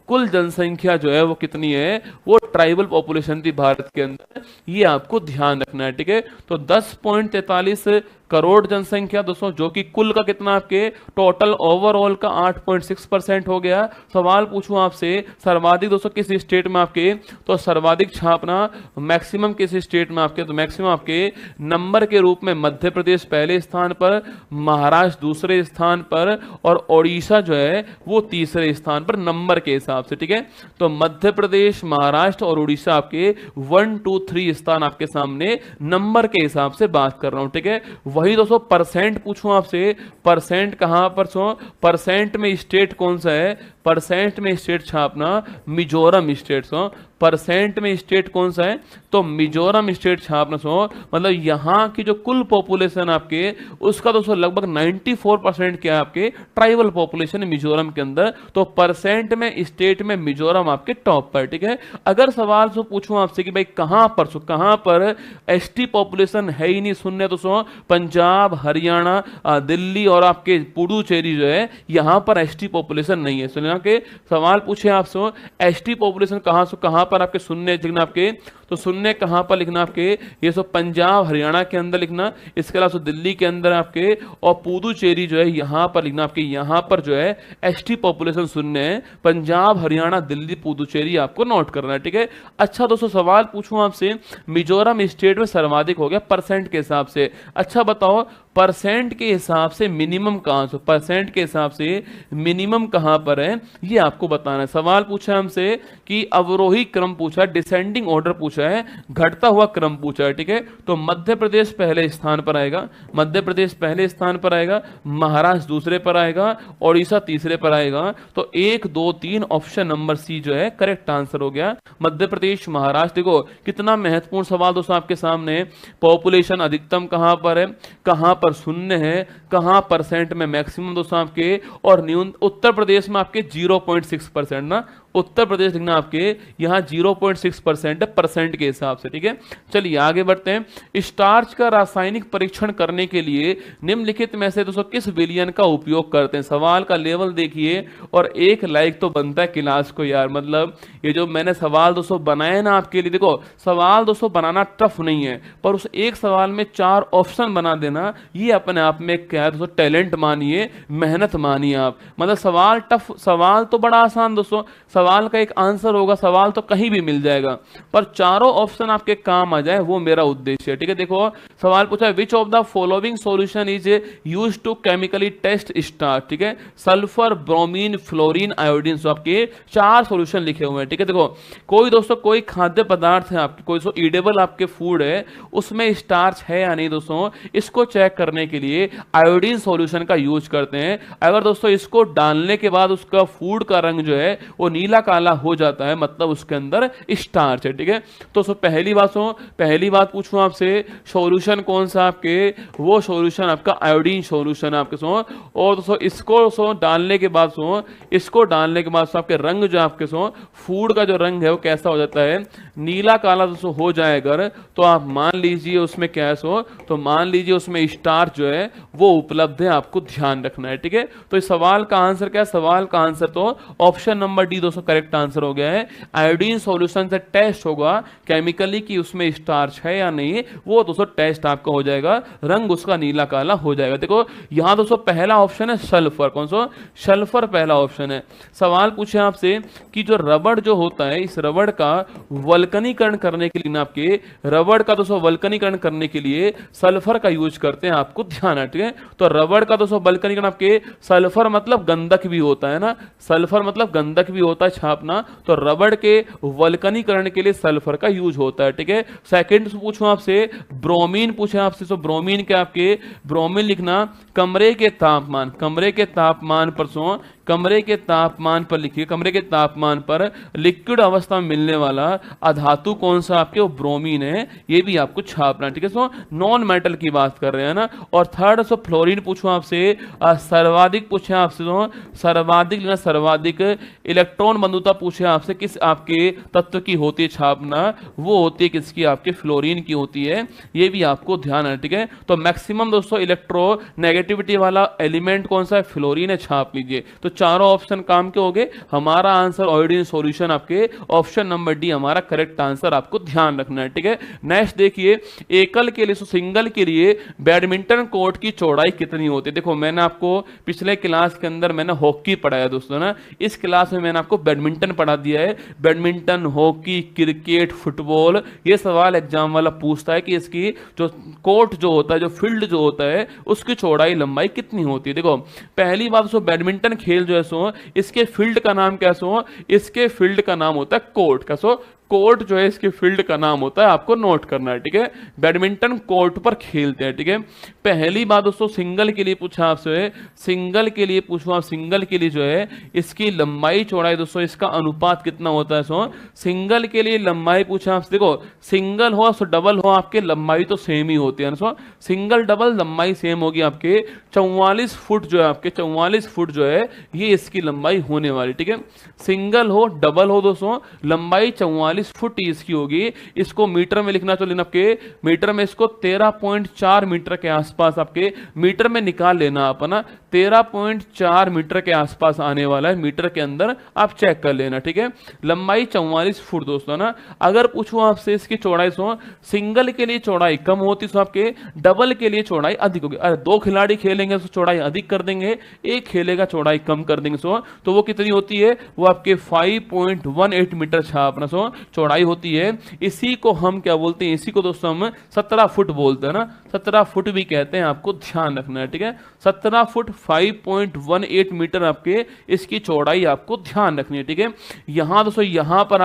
कुल जनसंख्या जो है वो कितनी है, वो ट्राइबल पॉपुलेशन थी भारत के अंदर, ये आपको ध्यान रखना है, ठीक है। तो 10.43 करोड़ जनसंख्या दोस्तों, जो कि कुल का कितना आपके टोटल ओवरऑल का 8.6% हो गया। सवाल पूछूं आपसे सर्वाधिक दोस्तों किस स्टेट में आपके, तो सर्वाधिक छापना मैक्सिमम किस स्टेट में आपके, तो मैक्सिमम आपके नंबर के रूप में मध्य प्रदेश पहले स्थान पर, महाराष्ट्र दूसरे स्थान पर, और ओडिशा जो है वो तीसरे स्थान पर नंबर के हिसाब से, ठीक है। तो मध्य प्रदेश, महाराष्ट्र और उड़ीसा आपके 1 2 3 स्थान आपके सामने नंबर के हिसाब से बात कर रहा हूं, ठीक है। वही दोस्तों परसेंट पूछूं आपसे, परसेंट कहां पर सो, परसेंट में स्टेट कौन सा है, परसेंट में स्टेट छापना मिजोरम स्टेट सो, परसेंट में स्टेट कौन सा है, तो मिजोरम स्टेट छापना सो, मतलब यहां की जो कुल पॉपुलेशन आपके उसका दोस्तों लगभग 94% क्या है आपके ट्राइबल पॉपुलेशन है मिजोरम के अंदर। तो परसेंट में स्टेट में मिजोरम आपके टॉप पर, ठीक है। अगर सवाल सो पूछूं आपसे कि भाई कहां पर सो, कहां पर एसटी पॉपुलेशन है ही नहीं शून्य, तो सो पंजाब, हरियाणा, दिल्ली और आपके पुडुचेरी जो है यहां पर एसटी पॉपुलेशन नहीं है। सुनिए के सवाल पूछे आपसे एसटी पॉपुलेशन कहां से कहां पर आपके शून्य लिखना आपके, तो शून्य कहां पर लिखना आपके, ये सब पंजाब हरियाणा के अंदर लिखना, इसके अलावा दिल्ली के अंदर आपके, और पुडुचेरी जो है यहां पर लिखना आपके, यहां पर जो है एसटी पॉपुलेशन शून्य है, पंजाब हरियाणा दिल्ली पुडुचेरी आपको नोट करना है, ठीक है। अच्छा दोस्तों सवाल पूछूं आपसे, मिजोरम स्टेट में सर्वाधिक हो गया परसेंट के हिसाब से, अच्छा बताओ परसेंट के हिसाब से मिनिमम कहां से, परसेंट के हिसाब से मिनिमम कहां पर है ये आपको बताना है। सवाल पूछा हमसे कि अवरोही क्रम पूछा, डिसेंडिंग ऑर्डर पूछा है, घटता हुआ क्रम पूछा है, ठीक है। तो मध्य प्रदेश पहले स्थान पर आएगा, मध्य प्रदेश पहले स्थान पर आएगा, महाराष्ट्र दूसरे पर आएगा, ओडिशा तीसरे पर आएगा। तो 1 2 3 ऑप्शन नंबर सी जो है करेक्ट आंसर हो गया, मध्य प्रदेश महाराष्ट्र। देखो कितना महत्वपूर्ण सवाल दोस्तों आपके सामने, पॉपुलेशन अधिकतम कहां पर है, कहां पर शून्य है, कहां परसेंट में मैक्सिमम दोस्तों आपके, और न्यून उत्तर प्रदेश में आपके 0.6% ना, उत्तर प्रदेश लिखना आपके यहाँ 0.6% है परसेंट के हिसाब से, ठीक है। चलिए आगे बढ़ते हैं। स्टार्च का रासायनिक परीक्षण करने के लिए निम्नलिखित में से दोस्तों किस विलयन का उपयोग करते हैं? सवाल का लेवल देखिए और एक लाइक तो बनता है क्लास को यार। मतलब ये जो मैंने सवाल दोस्तों बनाए ना आपके लिए, देखो सवाल दोस्तों बनाना टफ नहीं है, पर उस एक सवाल में 4 ऑप्शन बना देना ये अपने आप में क्या है दोस्तों, टैलेंट मानिए, मेहनत मानिए आप। मतलब सवाल टफ, सवाल तो बड़ा आसान दोस्तों, सवाल का एक आंसर होगा, सवाल तो कहीं भी मिल जाएगा, पर चारों ऑप्शन आपके काम आ जाए वो मेरा उद्देश्य है, ठीक है। देखो सवाल पूछा है which of the following solution is used to chemically test starch, ठीक है। Sulphur, bromine, fluorine, iodine. तो आपके 4 सॉल्यूशन लिखे हुए हैं, ठीक है। देखो कोई दोस्तों कोई खाद्य पदार्थ है आपके, कोई दोस्तों ईडेबल आपके फूड है, उसमें स्टार्च है या नहीं दोस्तों, इसको चेक करने के लिए आयोडीन सॉल्यूशन का यूज करते हैं। अगर दोस्तों इसको डालने के बाद उसका फूड का रंग जो है वो नीला काला हो जाता है, मतलब उसके अंदर स्टार्च है, ठीक है। तो पहली बात पूछूं आपसे, सॉल्यूशन कौन सा आपके, वो सॉल्यूशन आपका आयोडीन सॉल्यूशन आपके सो। और दोस्तों इसको डालने के बाद आपके रंग जो आपके फूड का जो रंग है वो कैसा हो जाता है, नीला काला दोस्तों हो जाए अगर, तो आप मान लीजिए उसमें क्या है तो मान लीजिए उसमें स्टार्च जो है वो उपलब्ध है, आपको ध्यान रखना है, ठीक है। तो इस सवाल का आंसर क्या है, सवाल का आंसर तो ऑप्शन नंबर डी दोस्तों करेक्ट आंसर हो गया है। आयोडीन सॉल्यूशन से टेस्ट होगा केमिकली कि उसमें स्टार्च है या नहीं, वो दोस्तों टेस्ट आपका हो जाएगा, रंग उसका नीला काला हो जाएगा। देखो यहां दोस्तों पहला ऑप्शन है सल्फर, कौन सा, सल्फर पहला ऑप्शन है। सवाल पूछे आपसे कि जो रबड़ जो होता है, इस रबड़ का वल्कनीकरण करने के लिए ना आपके, रबड़ का दोस्तों वल्कनीकरण करने के लिए सल्फर का यूज करते हैं, आपको ध्यान है, ठीक है। तो रबड़ का दोस्तों वल्कनीकरण आपके, सल्फर मतलब गंधक भी होता है ना, सल्फर मतलब गंधक भी होता है छापना, तो रबड़ के वल्कनीकरण के लिए सल्फर का यूज होता है, ठीक है। सेकंड पूछूं आपसे, ब्रोमीन पूछे आपसे, तो ब्रोमीन क्या आपके, ब्रोमीन लिखना कमरे के तापमान, कमरे के तापमान पर कमरे के तापमान पर लिखिए, कमरे के तापमान पर लिक्विड अवस्था में मिलने वाला अधातु कौन सा आपके, वो ब्रोमीन है, ये भी आपको छापना, ठीक है। नॉन मेटल की बात कर रहे हैं ना। और थर्ड फ्लोरीन पूछूं आपसे, सर्वाधिक पूछे आपसे, सर्वाधिक लेना, सर्वाधिक इलेक्ट्रॉन बंधुता पूछे आपसे, किस आपके तत्व की होती है छापना, वो होती है किसकी, आपके फ्लोरीन की होती है, ये भी आपको ध्यान है, ठीक है। तो मैक्सिमम दोस्तों इलेक्ट्रो नेगेटिविटी वाला एलिमेंट कौन सा है, फ्लोरीन है, छाप लीजिए। तो चारों ऑप्शन काम के हो गए, हमारा आंसर आयोडीन सॉल्यूशन आपके ऑप्शन नंबर डी हमारा करेक्ट आंसर, आपको ध्यान रखना है, ठीक है। नेक्स्ट देखिए, एकल के लिए, सिंगल के लिए बैडमिंटन कोर्ट की चौड़ाई कितनी होती है। देखो मैंने आपको पिछले क्लास के अंदर मैंने हॉकी पढ़ाया दोस्तों ना, इस क्लास में मैंने आपको बैडमिंटन पढ़ा दिया है। बैडमिंटन, हॉकी, क्रिकेट, फुटबॉल, ये सवाल एग्जाम वाला पूछता है कि इसकी जो कोर्ट जो होता है, जो फील्ड जो होता है, उसकी चौड़ाई लंबाई कितनी होती है। देखो पहली बात बैडमिंटन खेल जो है इसके फील्ड का नाम क्या इसके फील्ड का नाम होता है कोर्ट का। कोर्ट जो है इसके फील्ड का नाम होता है, आपको नोट करना है, ठीक है। बैडमिंटन कोर्ट पर खेलते हैं, ठीक है। पहली बात दोस्तों सिंगल के लिए पूछा आपसे, सिंगल के लिए पूछो आप, सिंगल के लिए जो है इसकी लंबाई चौड़ाई दोस्तों इसका अनुपात कितना होता है। सिंगल के लिए लंबाई पूछा आपसे, देखो सिंगल हो डबल हो, आपके लंबाई तो सेम ही होती है ना। सिंगल डबल लंबाई सेम होगी आपके 44 फुट जो है, आपके 44 फुट जो है ये इसकी लंबाई होने वाली, ठीक है। सिंगल हो डबल हो दोस्तों, लंबाई 44 फुट इसकी होगी। इसको मीटर में लिखना, तो लेना आपके मीटर में, इसको 13.4 मीटर के आसपास आपके मीटर में निकाल लेना आप ना, 13.4 मीटर के आसपास आने वाला है, मीटर के अंदर आप चेक कर लेना, ठीक है। लंबाई 44 फुट दोस्तों ना। अगर पूछूं आपसे इसकी चौड़ाई सिंगल के लिए चौड़ाई कम होती तो आपके डबल के लिए चौड़ाई अधिक होगी। अरे 2 खिलाड़ी खेलेंगे तो चौड़ाई अधिक कर देंगे, एक खेलेगा चौड़ाई कम कर देंगे। तो वो कितनी होती है, वो आपके 5.18 मीटर छापना चौड़ाई होती है। इसी को हम क्या बोलते हैं, इसी को दोस्तों हम 17 फुट बोलते हैं ना, 17 फुट भी कहते हैं, आपको ध्यान रखना है, ठीक है। 17 फुट 5.18 मीटर आपके इसकी चौड़ाई आपको ध्यान रखनी है, ठीक है। यहां दोस्तों यहां पर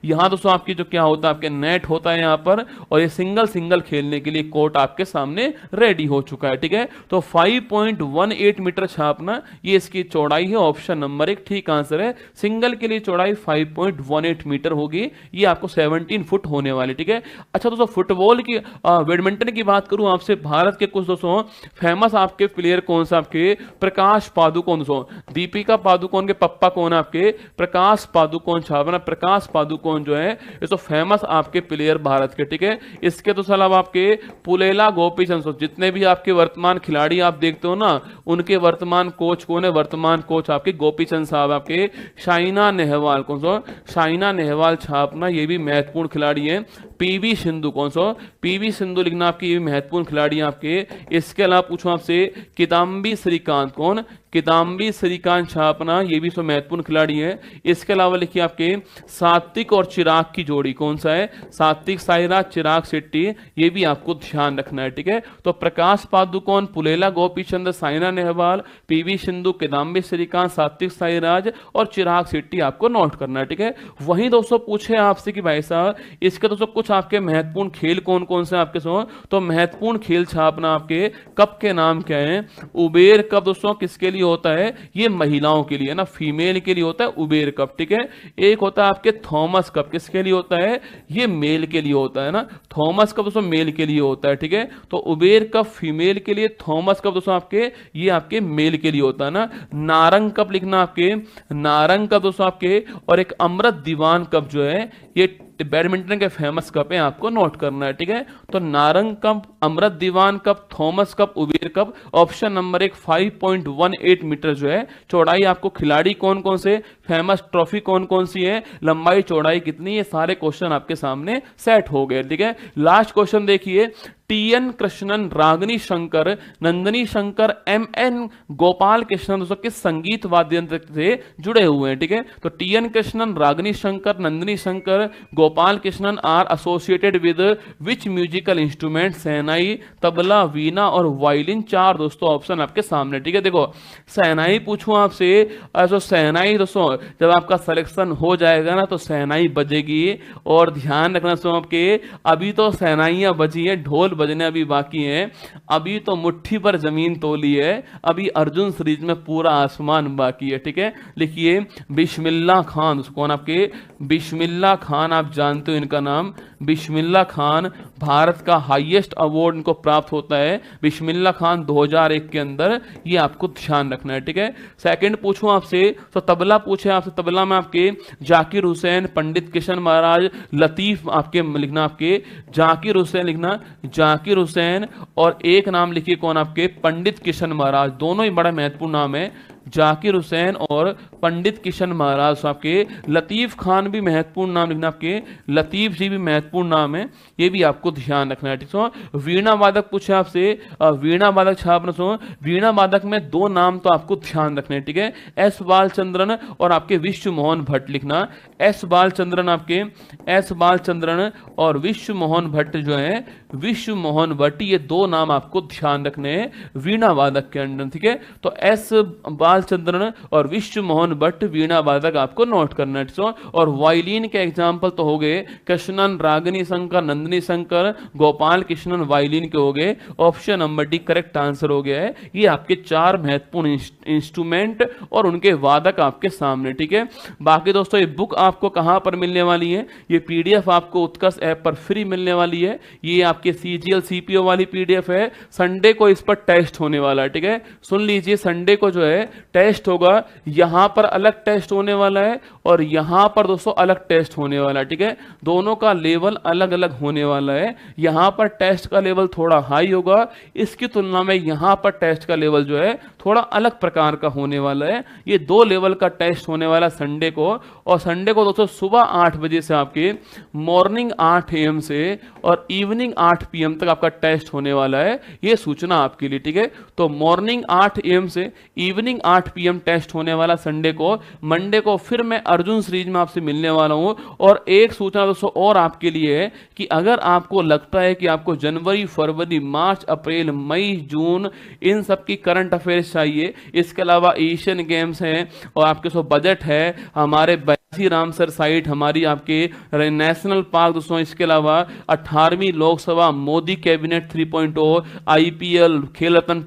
यहां दोस्तों आपकी जो क्या होता है, आपके नेट होता है यहां पर, और ये सिंगल खेलने के लिए कोर्ट आपके सामने रेडी हो चुका है, ठीक है। तो 5.18 मीटर छापना ये इसकी चौड़ाई है, ऑप्शन नंबर 1 ठीक आंसर है। सिंगल के लिए चौड़ाई 5.18 मीटर मीटर होगी, ये आपको 17 फुट होने वाली, ठीक है। अच्छा दोस्तों, फुटबॉल की बैडमिंटन की बात करूं आपसे, भारत के कुछ दोस्तों फेमस आपके प्लेयर कौन सा, आपके प्रकाश पादुकोण दोस्तों, दीपिका पादुकोण के पप्पा कौन है, आपके प्रकाश पादुकोण छावना, प्रकाश पादुकोण जो है ये तो फेमस आपके प्लेयर भारत के, ठीक है। इसके तो अलावा आपके पुलेला गोपीचंद, जितने भी आपके वर्तमान खिलाड़ी आप देखते हो ना, उनके वर्तमान कोच कौन है, वर्तमान कोच आपके गोपीचंद साहब। आपके साइना नेहवाल कौन सा, साइना नेहवाल छापना, ये भी महत्वपूर्ण खिलाड़ी है। पीवी सिंधु कौन सा, पीवी सिंधु लिखना आपकी, ये भी महत्वपूर्ण खिलाड़ी है आपके। इसके अलावा पूछो आपसे किदाम्बी श्रीकांत कौन, किदाम्बी श्रीकांत छापना, ये भी सो महत्वपूर्ण खिलाड़ी है। इसके अलावा लिखिए आपके सात्विक और चिराग की जोड़ी कौन सा है, सात्विक साईराज चिराग शेट्टी, ये भी आपको ध्यान रखना है, ठीक है। तो प्रकाश पादुकोण, पुलेला गोपीचंद, साइना नेहवाल, पीवी सिंधु, किदाम्बी श्रीकांत, सात्विक साईराज और चिराग शेट्टी आपको नोट करना है, ठीक है। वहीं दोस्तों पूछे आपसे कि भाई साहब इसके दोस्तों कुछ आपके महत्वपूर्ण खेल कौन कौन से आपके सो, तो महत्वपूर्ण खेल छापना आपके कप के नाम क्या है। उबेर कप दोस्तों किसके लिए होता है, ये महिलाओं के लिए ना, फीमेल के लिए होता है उबेर कप, ठीक है। एक होता है आपके थॉमस कप, किसके लिए होता है, ये मेल के लिए होता है ना, थॉमस कप दोस्तों मेल के लिए होता है, ठीक है। तो उबेर कप फीमेल के लिए, थॉमस कप दोस्तों आपके ये आपके मेल के लिए होता है ना। नारंग कप लिखना आपके, नारंग कप दोस्तों आपके, और एक अमृत दीवान कप जो है ये बैडमिंटन के फेमस कप है, आपको नोट करना है, ठीक है। तो Narang cup, Amrit Dewan cup, Thomas cup, Uber cup. Option number 1 5.18 metre जो है चौड़ाई। आपको खिलाड़ी कौन कौन से, फेमस ट्रॉफी कौन कौन सी है, लंबाई चौड़ाई कितनी, ये सारे क्वेश्चन आपके सामने सेट हो गए, ठीक है। लास्ट क्वेश्चन देखिए, टीएन कृष्णन, रागिनी शंकर, नंदिनी शंकर, एमएन गोपाल कृष्णन दोस्तों किस संगीत वाद्य यंत्र से जुड़े हुए हैं, ठीक है। तो TN Krishnan, Ragini Shankar, Nandini Shankar, Gopal Krishnan are associated with which musical instrument, shehnai, tabla, veena और वायलिन। 4 दोस्तों ऑप्शन आपके सामने, ठीक है। देखो शहनाई पूछूं आपसे, ऐसा शहनाई दोस्तों जब आपका सिलेक्शन हो जाएगा ना तो शहनाई बजेगी, और ध्यान रखना दोस्तों आपके अभी तो शहनाइयां बजी है, ढोल बजने अभी बाकी हैं, अभी तो मुट्ठी पर जमीन तोली है, अभी अर्जुन सीरीज में पूरा आसमान बाकी है, ठीक है। लिखिए बिस्मिल्ला खान, कौन आपके, बिस्मिल्ला खान, आप जानते हो इनका नाम, बिस्मिल्ला खान, भारत का हाईएस्ट अवार्ड इनको प्राप्त होता है बिस्मिल्ला खान 2001 के अंदर, ये आपको ध्यान रखना है, ठीक है। सेकंड पूछूं आपसे तो तबला पूछे आपसे, तबला में आपके जाकिर हुसैन, पंडित किशन महाराज, लतीफ आपके लिखना, आपके जाकिर हुसैन लिखना, जाकिर हुसैन, और एक नाम लिखिए कौन आपके, पंडित किशन महाराज, दोनों ही बड़ा महत्वपूर्ण नाम है, जाकिर हुसैन और पंडित किशन महाराज आपके। लतीफ खान भी महत्वपूर्ण नाम लिखना, आपके लतीफ जी भी महत्वपूर्ण नाम है, ये भी आपको ध्यान रखना है, ठीक है। वीणा वादक पूछे आपसे, वीणा वादक छापना, वीणा वादक में 2 नाम तो आपको ध्यान रखने, ठीक है, एस बालचंद्रन और आपके विश्व मोहन भट्ट लिखना, एस बालचंद्रन, आपके एस बालचंद्रन और विश्व मोहन भट्ट जो है, विश्व मोहन भट्ट, ये 2 नाम आपको ध्यान रखने हैं वीणा वादक के अंदर, ठीक है। तो एस बालचंद्रन और विश्व मोहन भट्ट वीणा वादक आपको नोट करना है, और वायलिन के एग्जाम्पल तो हो गए कृष्णन, रागिनी शंकर, नंदिनी शंकर, गोपाल कृष्णन, वायलिन के हो गए। Option number D correct answer हो गया है। ये आपके 4 महत्वपूर्ण इंस्ट्रूमेंट और उनके वादक आपके सामने, ठीक है। बाकी दोस्तों ये बुक आपको कहां पर मिलने वाली है, ये पीडीएफ आपको उत्कर्ष ऐप पर फ्री मिलने वाली है, ये आपके सीजीएल सीपीओ वाली पीडीएफ है। संडे को इस पर टेस्ट होने वाला है, ठीक है, सुन लीजिए, संडे को जो है टेस्ट होगा, यहां पर अलग टेस्ट होने वाला है और यहां पर दोस्तों अलग टेस्ट होने वाला है, ठीक है। दोनों का लेवल अलग अलग होने वाला है, यहां पर टेस्ट का लेवल थोड़ा हाई होगा, इसकी तुलना में यहां पर टेस्ट का लेवल जो है थोड़ा अलग प्रकार का होने वाला है। ये 2 लेवल का टेस्ट होने वाला संडे को, और संडे को दोस्तों सुबह 8 बजे से आपके मॉर्निंग 8 AM से और इवनिंग 8 PM तक आपका टेस्ट होने वाला है, ये सूचना आपके लिए, ठीक है। तो मॉर्निंग 8 AM से इवनिंग 8 PM टेस्ट होने वाला संडे को। मंडे को फिर मैं अर्जुन सीरीज में आपसे मिलने वाला हूं। और एक सूचना दोस्तों और आपके लिए है कि अगर आपको लगता है कि आपको जनवरी, फरवरी, मार्च, अप्रैल, मई, जून इन सब की करंट अफेयर्स चाहिए, इसके अलावा एशियन गेम्स हैं और आपके सो बजट है, हमारे राम सर साइट हमारी आपके नेशनल पार्क दोस्तों, इसके अलावा 18वीं लोकसभा मोदी कैबिनेट 3.0, आईपीएल, खेल रत्न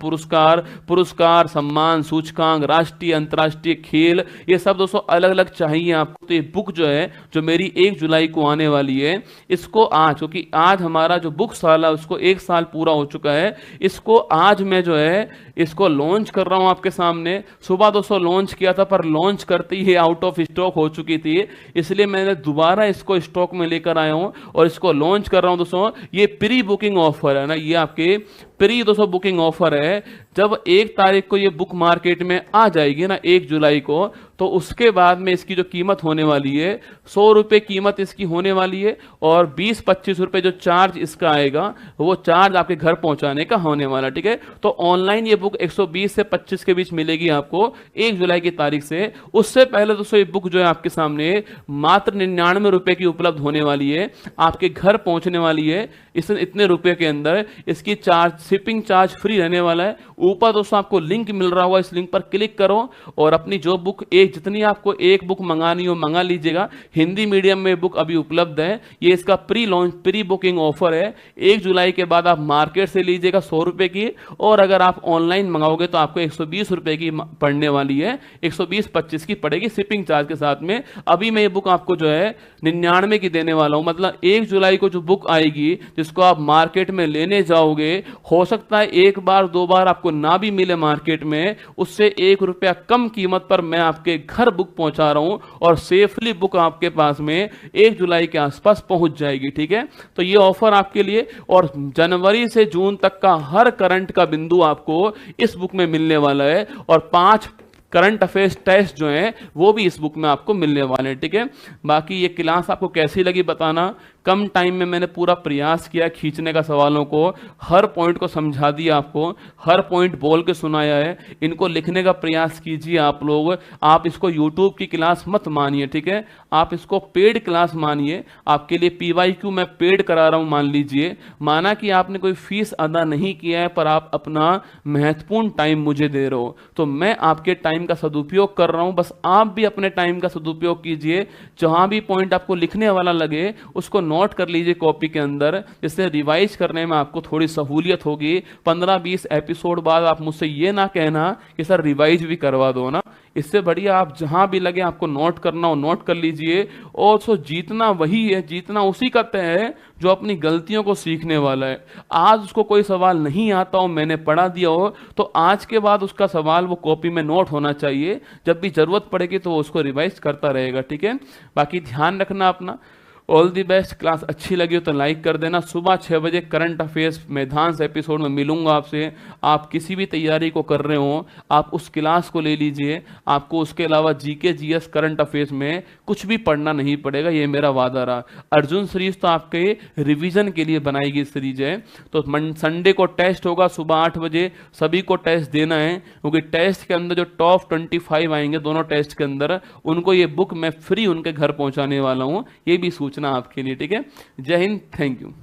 पुरस्कार सम्मान सूचकांक, राष्ट्रीय अंतर्राष्ट्रीय खेल, ये सब दोस्तों अलग अलग चाहिए आपको। तो ये बुक जो है, जो मेरी 1 जुलाई को आने वाली है, इसको आज, क्योंकि आज हमारा जो बुक साल है उसको 1 साल पूरा हो चुका है, इसको आज मैं जो है इसको लॉन्च कर रहा हूं आपके सामने। सुबह दोस्तों लॉन्च किया था, पर लॉन्च करते ही आउट ऑफ स्टॉक हो चुकी थी, इसलिए मैंने दोबारा इसको स्टॉक में लेकर आया हूं और इसको लॉन्च कर रहा हूं दोस्तों। ये प्री बुकिंग ऑफर है ना, ये आपके प्री दोस्तों बुकिंग ऑफर है। जब 1 तारीख को ये बुक मार्केट में आ जाएगी ना, 1 जुलाई को, तो उसके बाद में इसकी जो कीमत होने वाली है 100 रुपये कीमत इसकी होने वाली है, और 20-25 रुपये जो चार्ज इसका आएगा वो चार्ज आपके घर पहुंचाने का होने वाला। ठीक है, तो ऑनलाइन ये बुक 120 से 25 के बीच मिलेगी आपको 1 जुलाई की तारीख से। उससे पहले दोस्तों ये बुक जो है आपके सामने मात्र 99 रुपए की उपलब्ध होने वाली है, आपके घर पहुंचने वाली है इस इतने रुपए के अंदर। इसकी शिपिंग चार्ज फ्री रहने वाला है। ऊपर दोस्तों आपको लिंक मिल रहा होगा, इस लिंक पर क्लिक करो और अपनी जो बुक जितनी आपको एक बुक मंगानी हो मंगा लीजिएगा। हिंदी मीडियम में बुक अभी उपलब्ध है। ये इसका प्री बुकिंग ऑफर है। 1 जुलाई के बाद आप मार्केट से लीजिएगा 100 रुपए की, और अगर आप ऑनलाइन मंगाओगे तो आपको 120 रुपए की पड़ने वाली है, 120-25 की पड़ेगी शिपिंग चार्ज के साथ में। अभी मैं ये बुक आपको जो है 99 की देने वाला हूं। मतलब 1 जुलाई को जो बुक आएगी, जिसको आप मार्केट में लेने जाओगे, हो सकता है 1 बार 2 बार आपको ना भी मिले मार्केट में, उससे 1 रुपया कम कीमत पर मैं आपके घर बुक पहुंचा रहा हूं, और सेफली बुक आपके पास में 1 जुलाई के आसपास पहुंच जाएगी। ठीक है, तो ये ऑफर आपके लिए, और जनवरी से जून तक का हर करंट का बिंदु आपको इस बुक में मिलने वाला है, और 5 करंट अफेयर्स टेस्ट जो हैं वो भी इस बुक में आपको मिलने वाले हैं। ठीक है, बाकी ये क्लास आपको कैसी लगी बताना। कम टाइम में मैंने पूरा प्रयास किया खींचने का सवालों को, हर पॉइंट को समझा दिया आपको, हर पॉइंट बोल के सुनाया है। इनको लिखने का प्रयास कीजिए आप लोग। आप इसको यूट्यूब की क्लास मत मानिए, ठीक है, आप इसको पेड क्लास मानिए। आपके लिए PYQ मैं पेड करा रहा हूं, मान लीजिए, माना कि आपने कोई फीस अदा नहीं किया है, पर आप अपना महत्वपूर्ण टाइम मुझे दे रहे हो, तो मैं आपके टाइम का सदुपयोग कर रहा हूं। बस आप भी अपने टाइम का सदुपयोग कीजिए। जहां भी पॉइंट आपको लिखने वाला लगे उसको नोट कर लीजिए कॉपी के अंदर, जिससे रिवाइज करने में आपको थोड़ी सहूलियत होगी। 15-20 एपिसोड बाद आप मुझसे ये ना कहना कि सर रिवाइज भी करवा दो ना। इससे बढ़िया आप जहां भी लगे आपको नोट करना हो नोट कर लीजिए। और सो जीतना वही है, जीतना उसी का तय है जो अपनी गलतियों को सीखने वाला है। आज उसको कोई सवाल नहीं आता हो, मैंने पढ़ा दिया हो, तो आज के बाद उसका सवाल वो कॉपी में नोट होना चाहिए। जब भी जरूरत पड़ेगी तो वो उसको रिवाइज करता रहेगा। ठीक है, बाकी ध्यान रखना अपना। All the best. क्लास अच्छी लगी हो तो लाइक कर देना। सुबह 6 बजे करंट अफेयर्स मैदान से एपिसोड में मिलूंगा आपसे। आप किसी भी तैयारी को कर रहे हो, आप उस क्लास को ले लीजिए। आपको उसके अलावा GK GS करंट अफेयर्स में कुछ भी पढ़ना नहीं पड़ेगा, ये मेरा वादा रहा। अर्जुन सीरीज तो आपके रिवीजन के लिए बनाई गई सीरीज है। तो संडे को टेस्ट होगा सुबह 8 बजे, सभी को टेस्ट देना है, क्योंकि टेस्ट के अंदर जो टॉप 25 आएंगे दोनों टेस्ट के अंदर, उनको ये बुक मैं फ्री उनके घर पहुंचाने वाला हूं। ये भी सूचना आपके लिए। ठीक है, जय हिंद, थैंक यू।